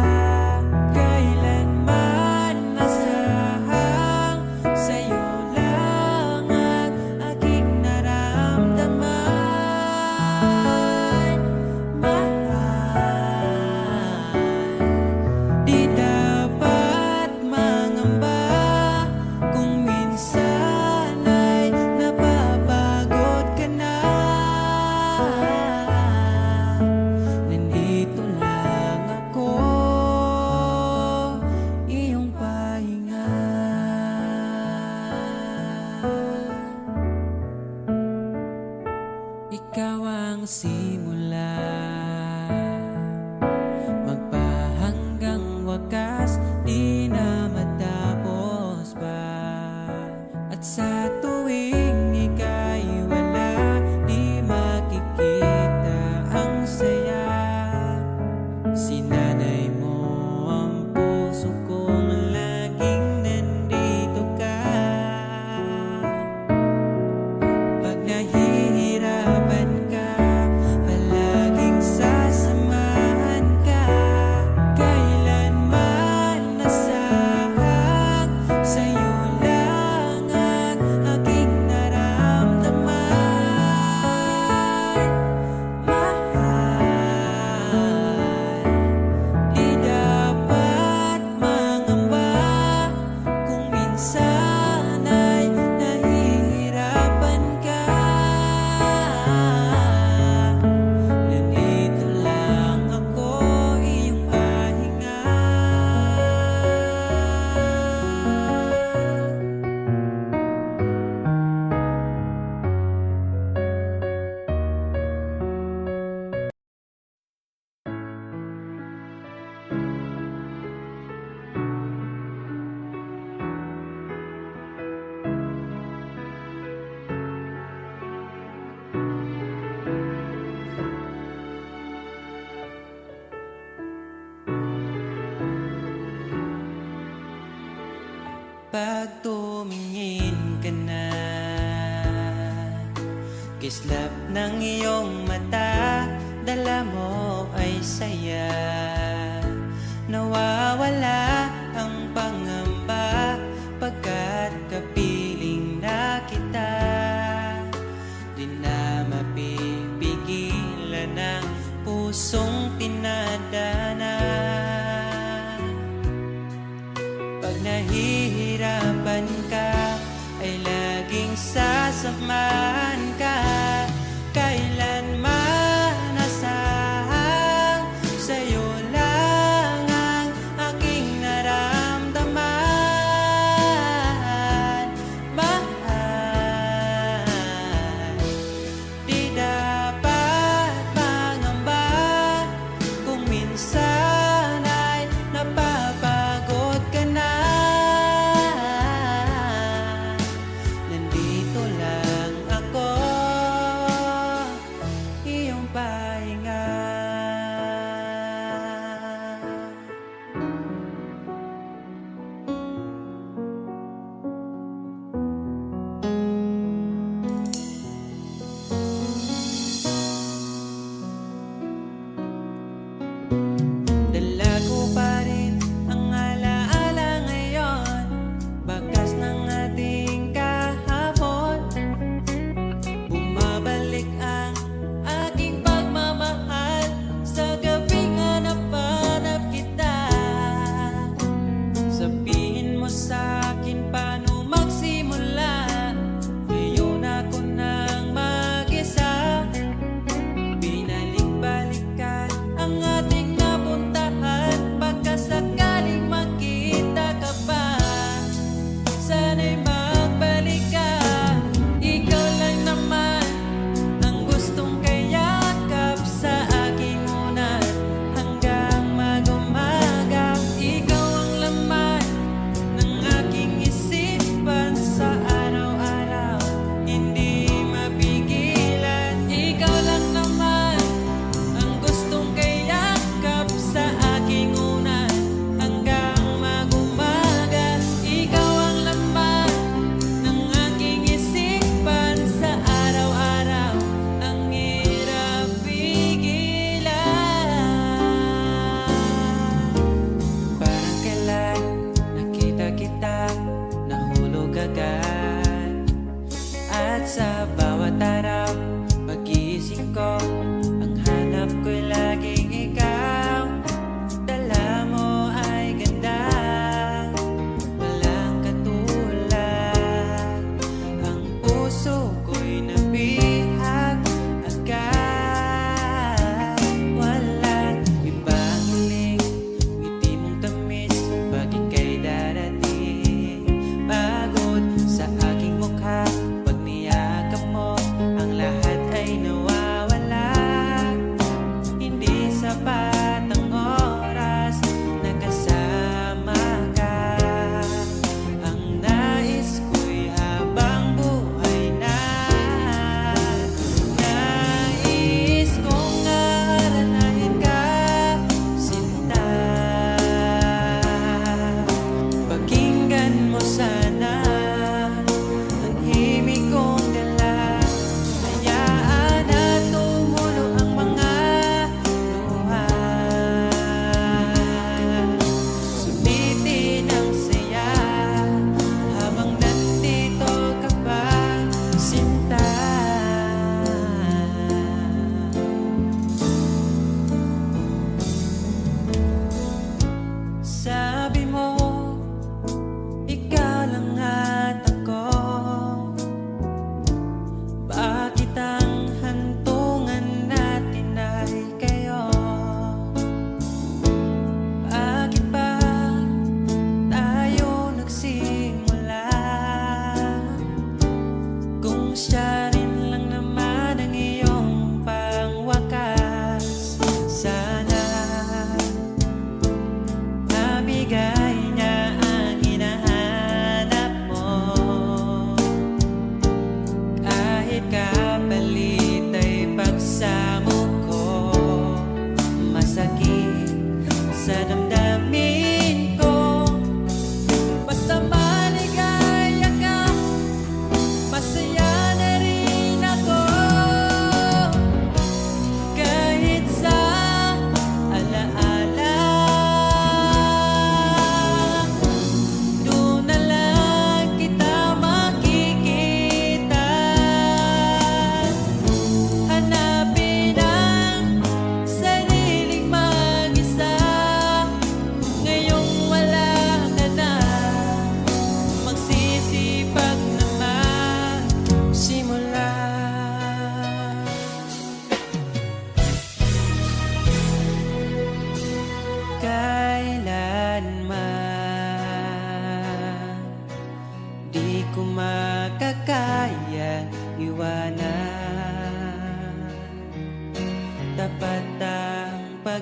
Kailanman nasahang sa'yo lang ang aking naramdaman. Mahal, di dapat mangamba kung minsan ay napapagod ka na. Nandito lang ako, iyong pahinga. Ikaw ang simula, magpahanggang wakas, di na matapos pa. At sa tuwing ika'y wala, di makikita ang saya. Sinanay mo ang puso kong laging nandito ka. Pag nahihirapan ka, palaging sasamahan ka. Kailanman nasahang sa'yo lang ang aking naramdaman. Mahal, di dapat mangamba kung minsan ay nahihirapan ka. Nandito lang ako, iyong pahinga. Pag tumingin ka na, kislap ng iyong mata, dala mo ay saya. Nawawala ang pangamba pagkat kapiling na kita. Di na mapipigilan ang pusong tinadana. Pag nahihirapan ka, ay laging sasamahan ka. Kailanman nasahang sa'yo lang ang aking naramdaman. Mahal, di dapat mangamba kung minsan ay napapagod ka na. Nandito lang ako,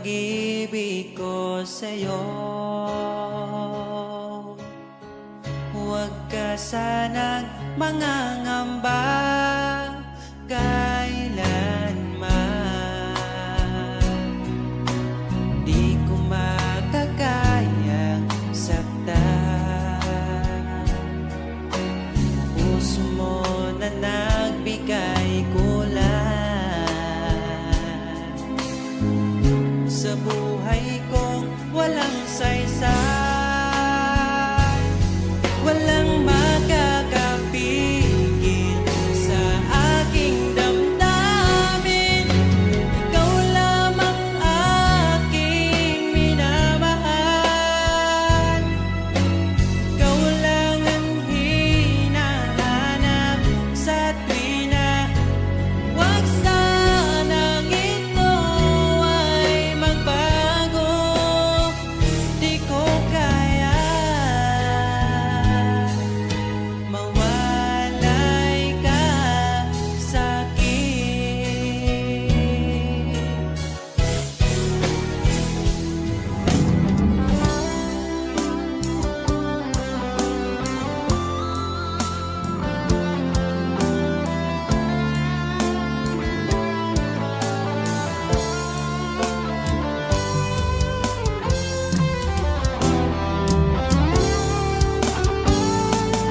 pag-ibig ko sa'yo. Huwag ka sanang mangangamba kailanman. Di ko makakayang saktan. Puso mo na nagbigay kulan sa buhay kong walang saysay. Walang makakapigil sa aking damdamin. Ikaw lamang aking minamahal. Ikaw lang ang hinahanap sa tuwina. Huwag sanang ito ay magbago. Di ko kaya mawalay ka sa'kin.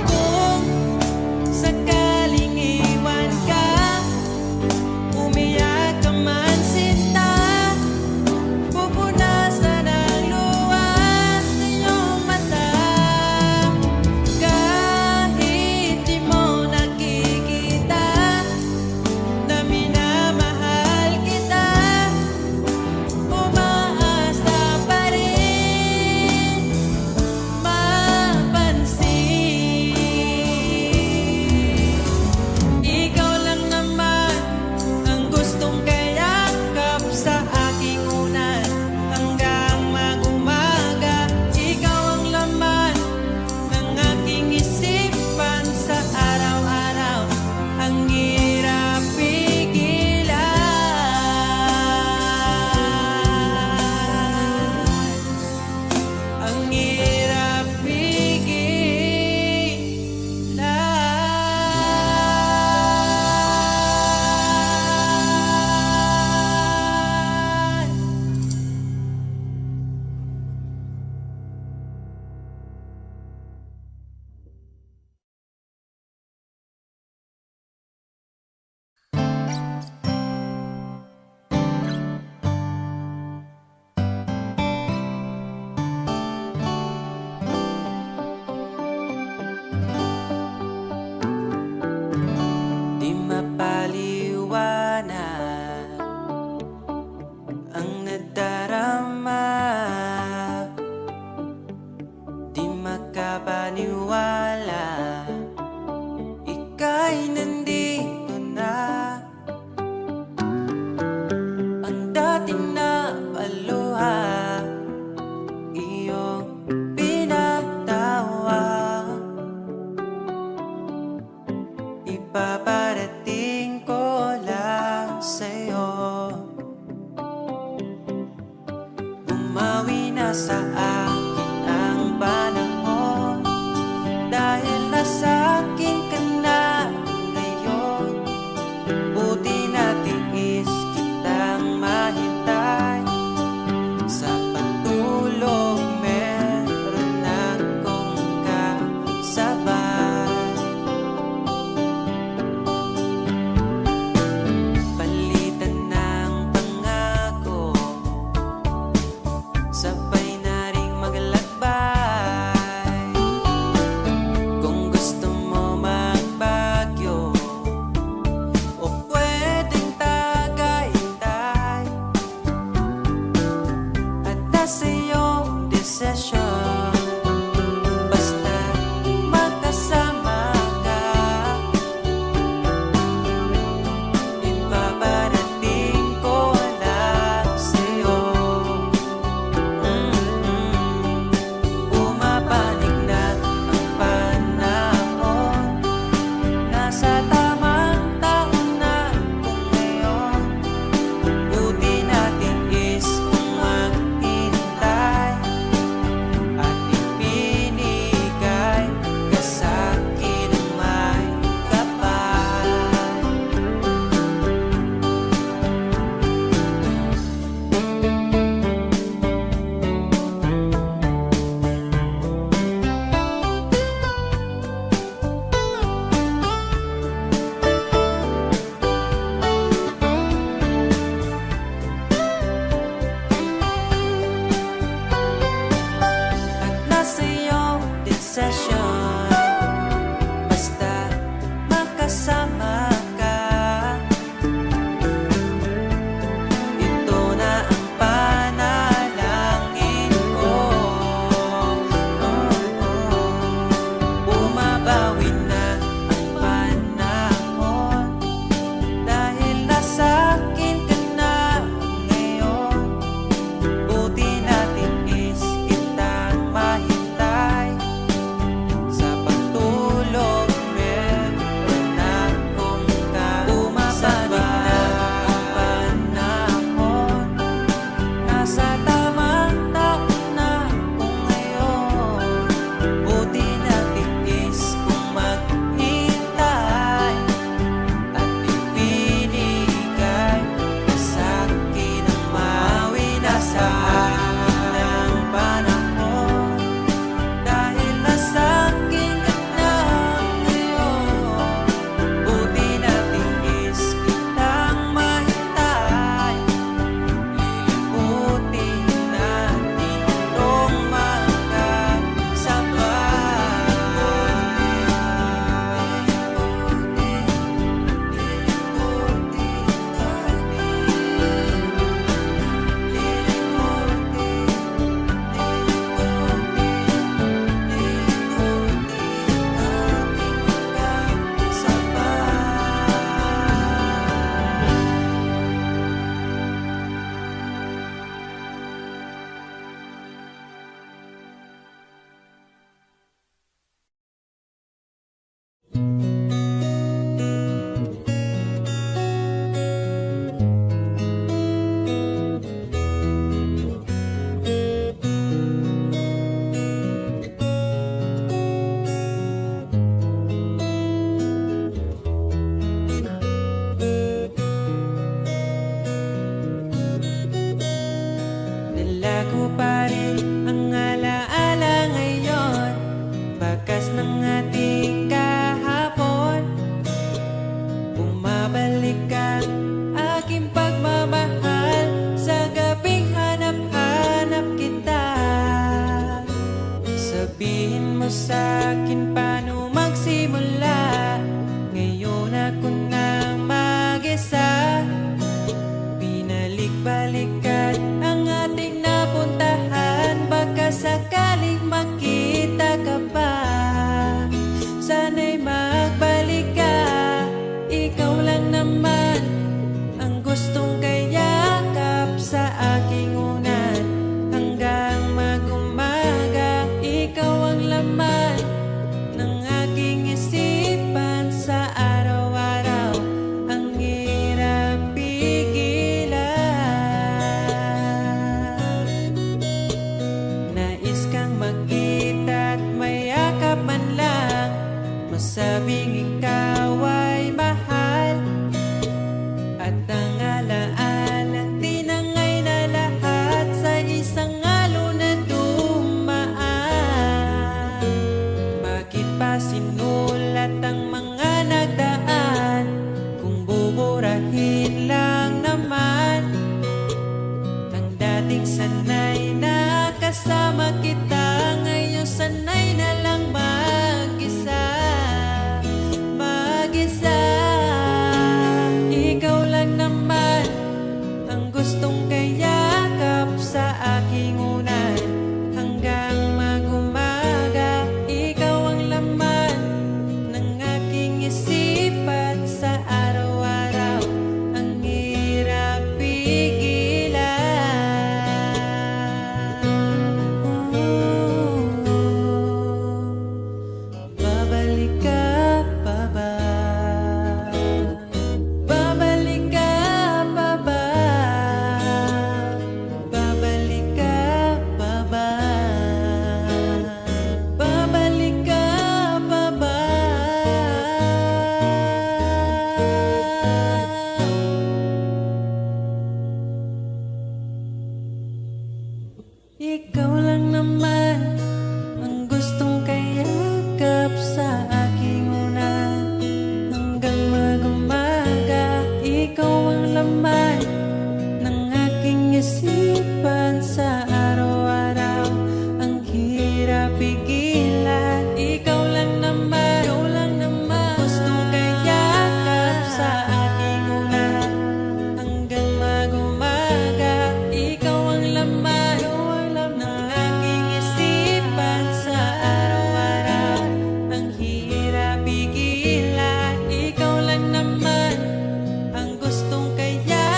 Kung sakaling iwan ka, umiyak ka man sinta, pupunasan ang luwas ng iyong mata. Kahit di mo nakikita na minamahal kita, umaasa pa rin mapansin. Ikaw lang naman ang gustong kayakap sa aking unan hanggang mag-umaga. Ikaw ang laman ng aking isipan sa araw-araw. Ang hirap pigilan. Ang hirap pigilan. Di mapaliwanag ang nadarama. Di makapaniwala ika'y nandito na. Ang dating napaluha iyong pinatawa. Ipaparating ko lang sa'yo. Umawi na sa akin ang panahon, dahil nasa akin ka na ngayon. Buti na tiis kitang mahintay. Sa pagtulog meron akong kasabay. Palitan ng pangako, sabay na ring Lago pa rin ang alaala ngayon, bakas ng ating kahapon. Bumabalik ang aking pagmamahal sa gabing hanap-hanap kita. Sabihin mo sa'kin paano magsimula, ngayon ako na mag-isa. Binalik-balikan ang ating napuntahan, baka sakaling makita ka pa. Sana'y magbalik ka, ikaw lang naman ang gustong kayakap sa aking unan. Hanggang mag-umaga, ikaw ang laman ng aking isipan sa araw-araw. Ang hirap pigilan. Nais kang makita at mayakap man lang, masabing ikaw ay mahal. At ang alaala tinangay na lahat sa isang alon na dumaan. Bakit pa sinulat ang mga nagdaan, kung buburahin lang naman ang dating sanay na kasama kita. Ngayon sanay na lang mag-isa, mag-isa. Ikaw lang naman ang gustong kayakap sa aking unan. Hanggang mag-umaga, ikaw ang laman ng aking isipan sa araw-araw. Ang hirap pigilan. Babalik ka pa ba? Babalik ka pa ba? Babalik ka pa ba? Babalik ka pa ba? Ikaw lang naman ang gustong kayakap sa aking unan. Hanggang mag-umaga, ikaw ang laman ng aking isipan sa araw-araw. Ang hirap pigilan. Ikaw lang naman gustong kayakap sa aking unan. Hanggang mag-umaga, ikaw ang laman ng aking isipan sa araw-araw. Ang hirap pigilan. Ikaw lang naman ang gustong kayakap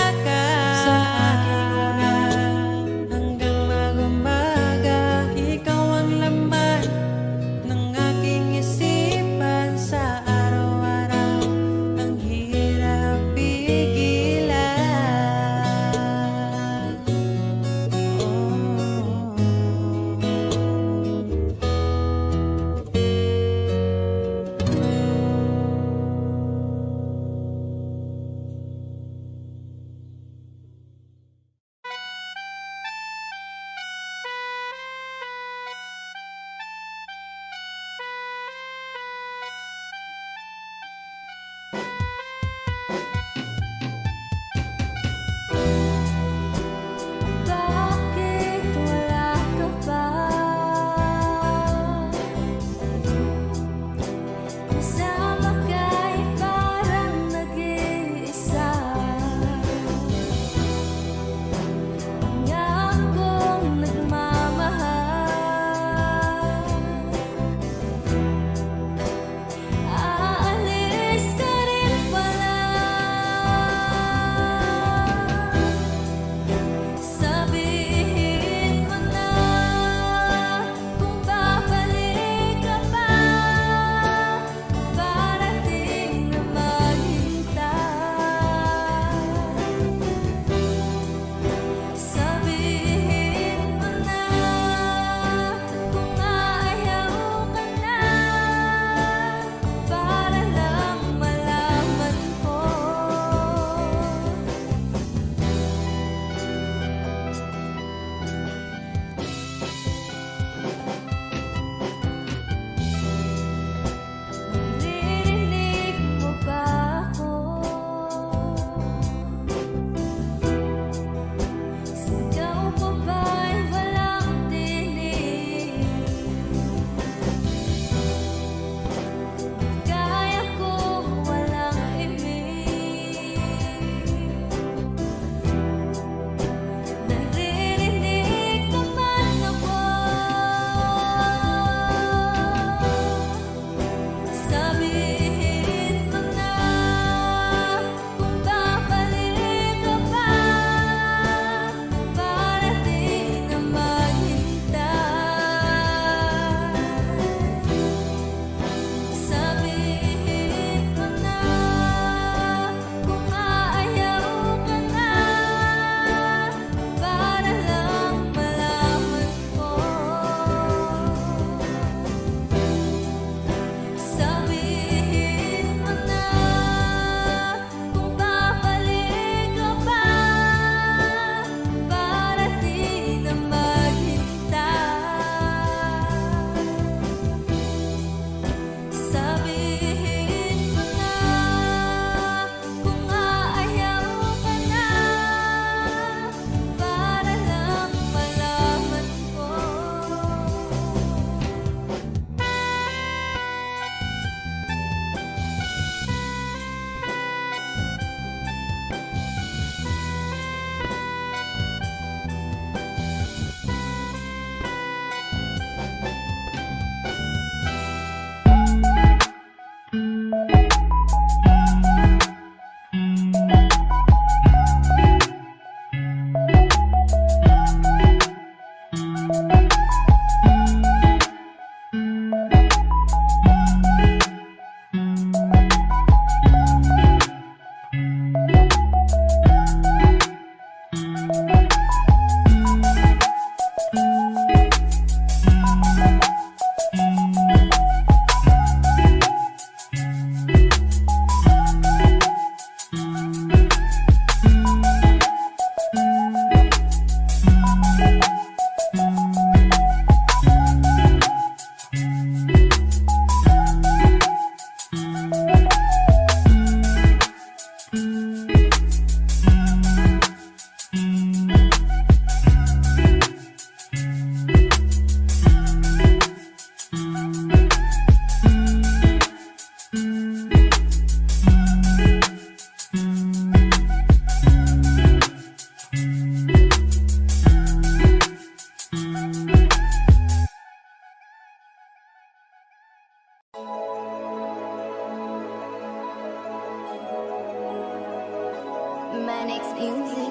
Manix Music.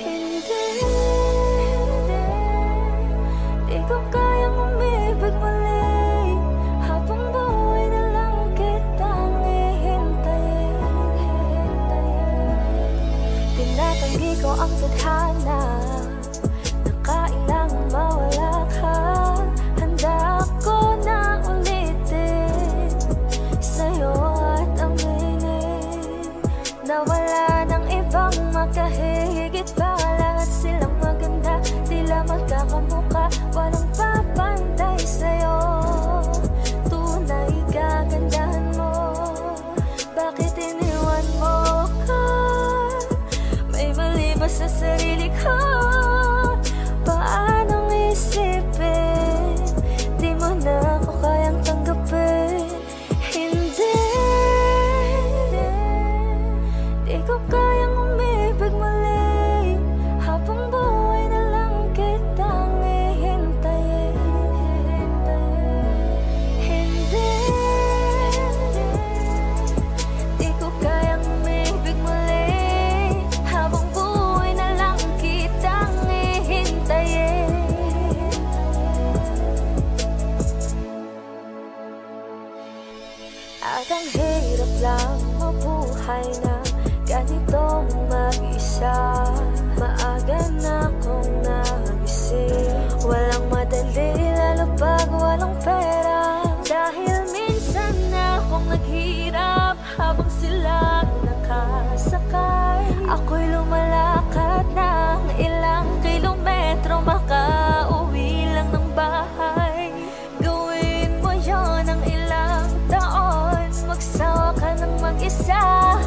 Hindi, di ko kayang umibig muli. Habang buhay na lang kitang hihintayin. Tinatanggi ko ang tadhana na kailangang mawala ka. Handa ako na ulitin sa'yo at aminin na wala ng ibang makahigit pa. Lahat silang maganda, tila magkakamuka, walang papantay sa'yo. Tunay kagandahan mo, bakit iniwan mo ka? May mali ba sa sarili ko? Paanong isipin? Di mo na ako kayang tanggapin. Hindi, di ko kayang umibig muli. Habang buhay na lang kitang hihintayin. Hindi, di ko kayang umibig muli. Habang buhay na lang kitang hihintayin. At ang hirap lang mabuhay na ganitong mag-isa. Maaga na akong nagising, walang madali lalo pag walang pera. Dahil minsan na akong naghirap habang sila nakasakay. Ako'y lumalakad ng ilang kilometro, makauwi lang ng bahay. Gawin mo yon ng ilang taon, magsawa ka ng mag-isa.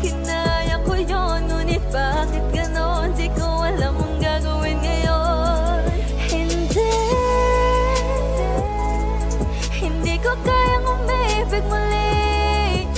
Kinaya ko yun, ngunit bakit ganon? Di ko alam ang gagawin ngayon. Hindi, hindi ko kayang umibig muli.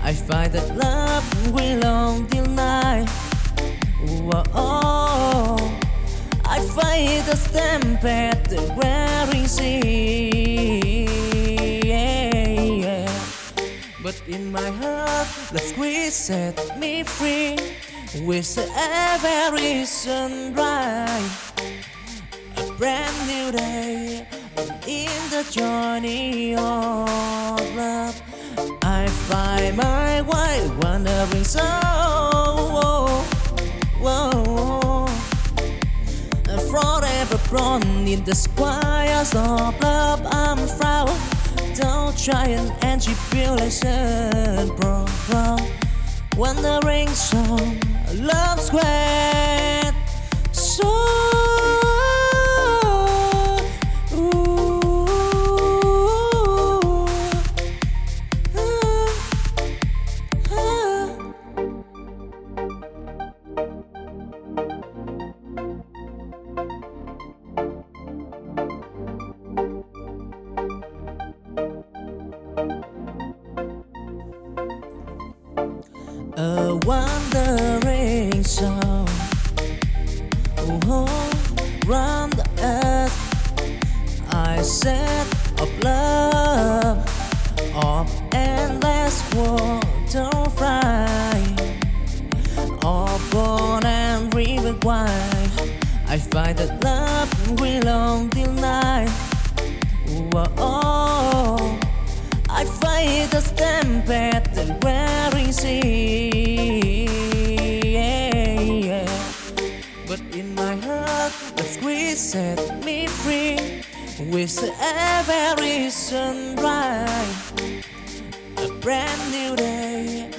I find that love will long till night. Whoa, I fight the stamp at the wearing sea. But in my heart, love's squeeze set me free. With every sunrise, a brand new day in the journey of love. I find my way wandering so. Forever born in the squires of love. I'm proud. Don't try and tribulation, bro. Wandering song, love's great. So. A wandering song, round the earth. I said of love, of endless water fry, of born and river wide. I find that love will long till night. Whoa, I fight the stamp at the wearing sea. But in my heart, the squeeze set me free. With every sunrise, a brand new day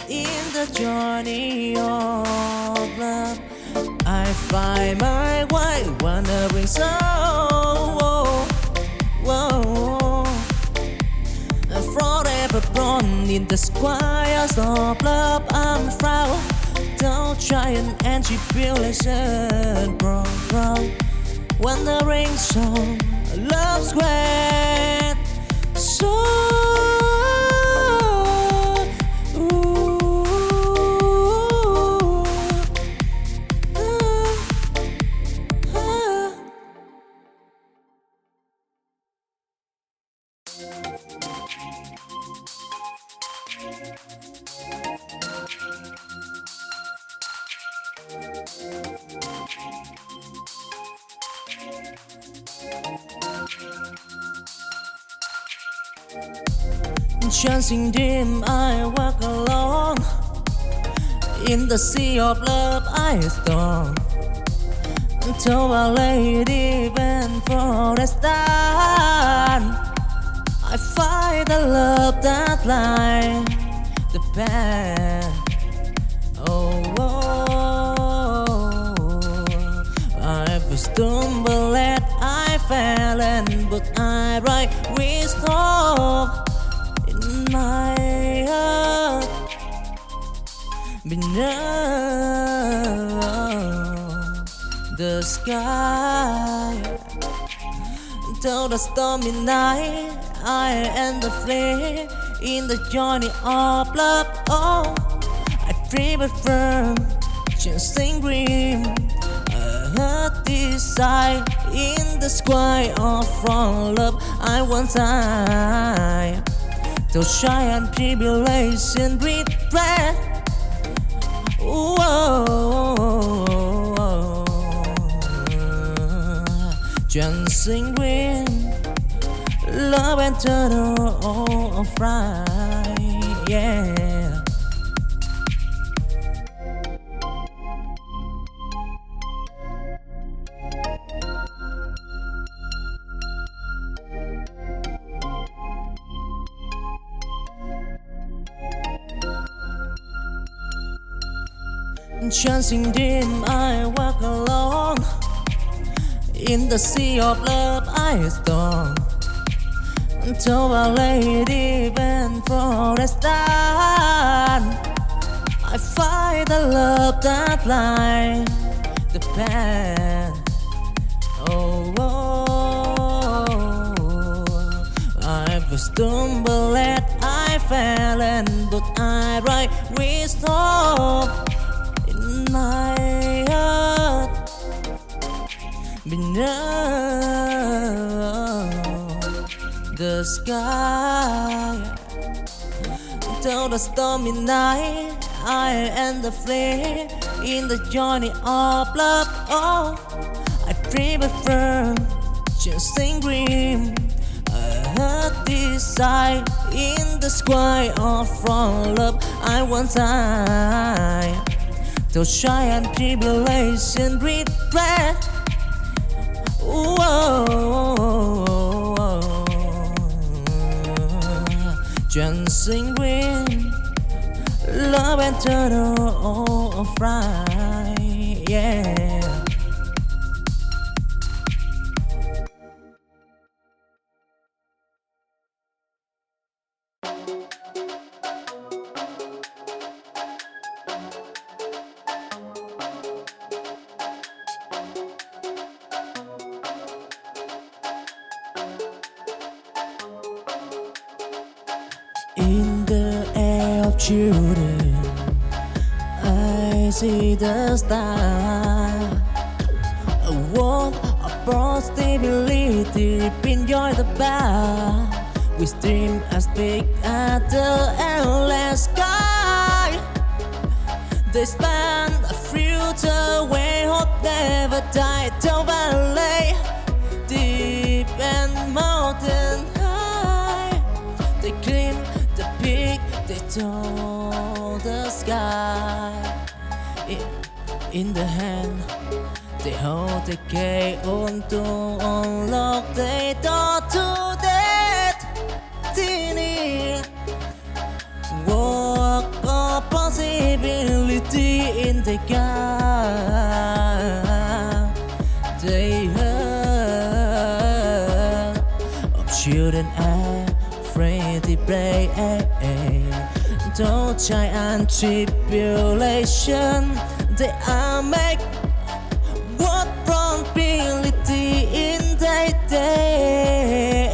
in the journey of love. I find my way wandering so. Forever born in the squires of love. I'm proud. Don't try and tribulation, bro. Wandering song, love's great. So. Chancing dim, I walk alone. In the sea of love, I storm. Until Our Lady bend for a stand. I find the love that lies the path. I've stumbled and I fell, and but I right wisdom in my heart beneath the sky. Till the stormy night, I end the flame in the journey of love. Oh, I dream it firm, chasing green. I heard desire in the sky of from love. I want time to shy and tribulation regret. Dancing green, love and turtle of fright, yeah. Chancing dim, I walk alone. In the sea of love, I storm. Until Our Lady bend for a stand. I find the love that lies the path. I've stumbled and I fell, and but I write wisdom in my heart beneath the sky. Till the stormy night, I and the flame in the journey of love. Oh, I prefer chasing dream. I heard desire in the sky of from love. I want time to shine and tribulation regret. Dancing green, love and turtle of fry, yeah. In the air of children, I see the star. A world of possibility, enjoy the bar. We dream as big as the endless sky. They span a future where hope never died. Till valley, deep and mountain high. They climb the peak, they told the sky. In the hand, they hold the key on to unlock the door to destiny. Walk of possibility in the gap. They heard of children afraid to pray. Don't try and tribulation. They are make what probability in their day.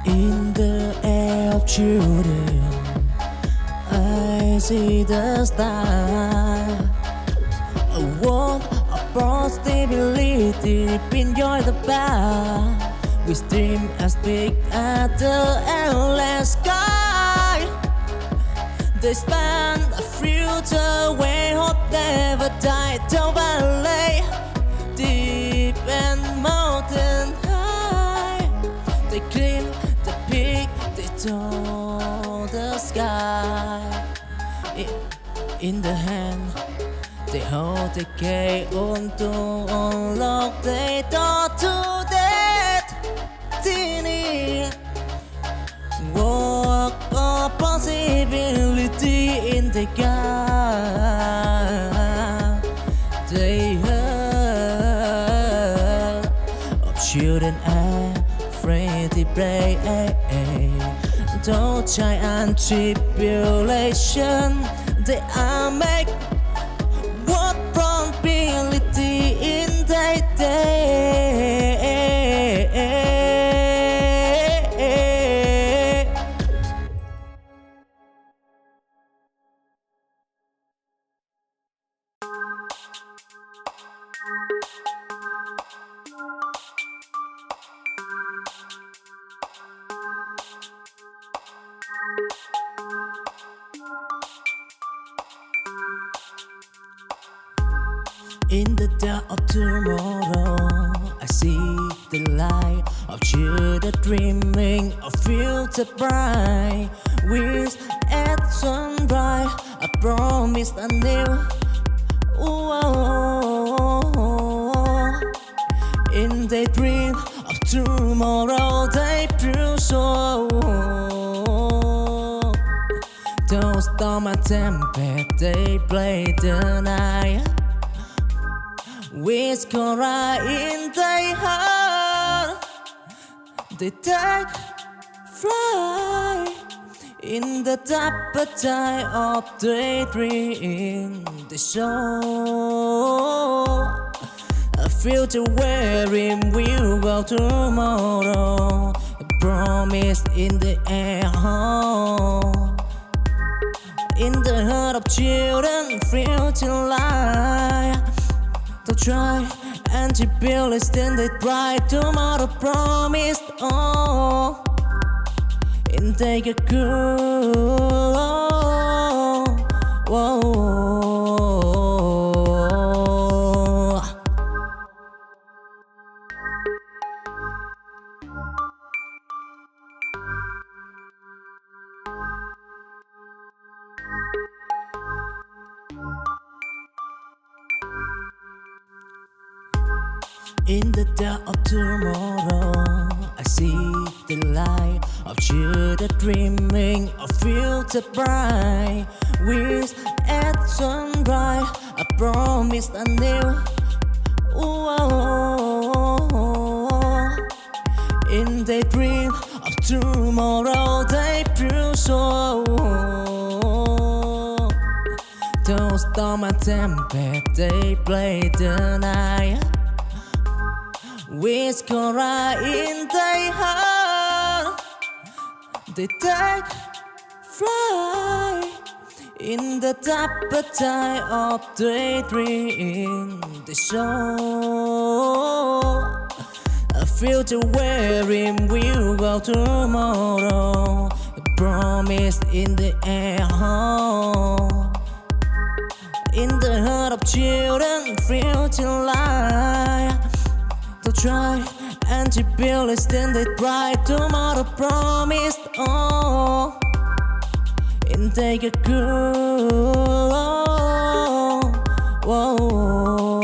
In the air of children, I see the star. A world of possibility, enjoy the bar. We dream as big as the endless sky. They span a future where hope never died. Till valley, deep and mountain high. They climb the peak, they told the sky. In the hand, they hold the key on to unlock the door to destiny. Walk of possibility in the gap. They heard of children afraid to pray. Don't try and tribulation. They are make what probability in their day. In the dark of tomorrow, I see the light of children dreaming of future bright. With at sunrise, I promise anew. In the dream of tomorrow, they prove so. Those storm and tempest, they play the night. With cry in their heart, they take flight in the upper tide of daydream. The show a future wherein we'll go tomorrow. A promise in the air. In the heart of children, future life. They'll try and to build a standard bright tomorrow promised. Oh, and take a cool. Whoa. In the dark of tomorrow, I see the light of children dreaming of future bright. With at sunrise, I promise I knew. In the dream of tomorrow, they prove so. Those storm and tempest, they play the night. With Cora in their heart, they take flight in the upper tide of daydream. They show a future wherein we'll go tomorrow. A promise in the air. In the heart of children, future life. They'll try and to build a standard bright tomorrow promised. Oh, and take a cool. Whoa.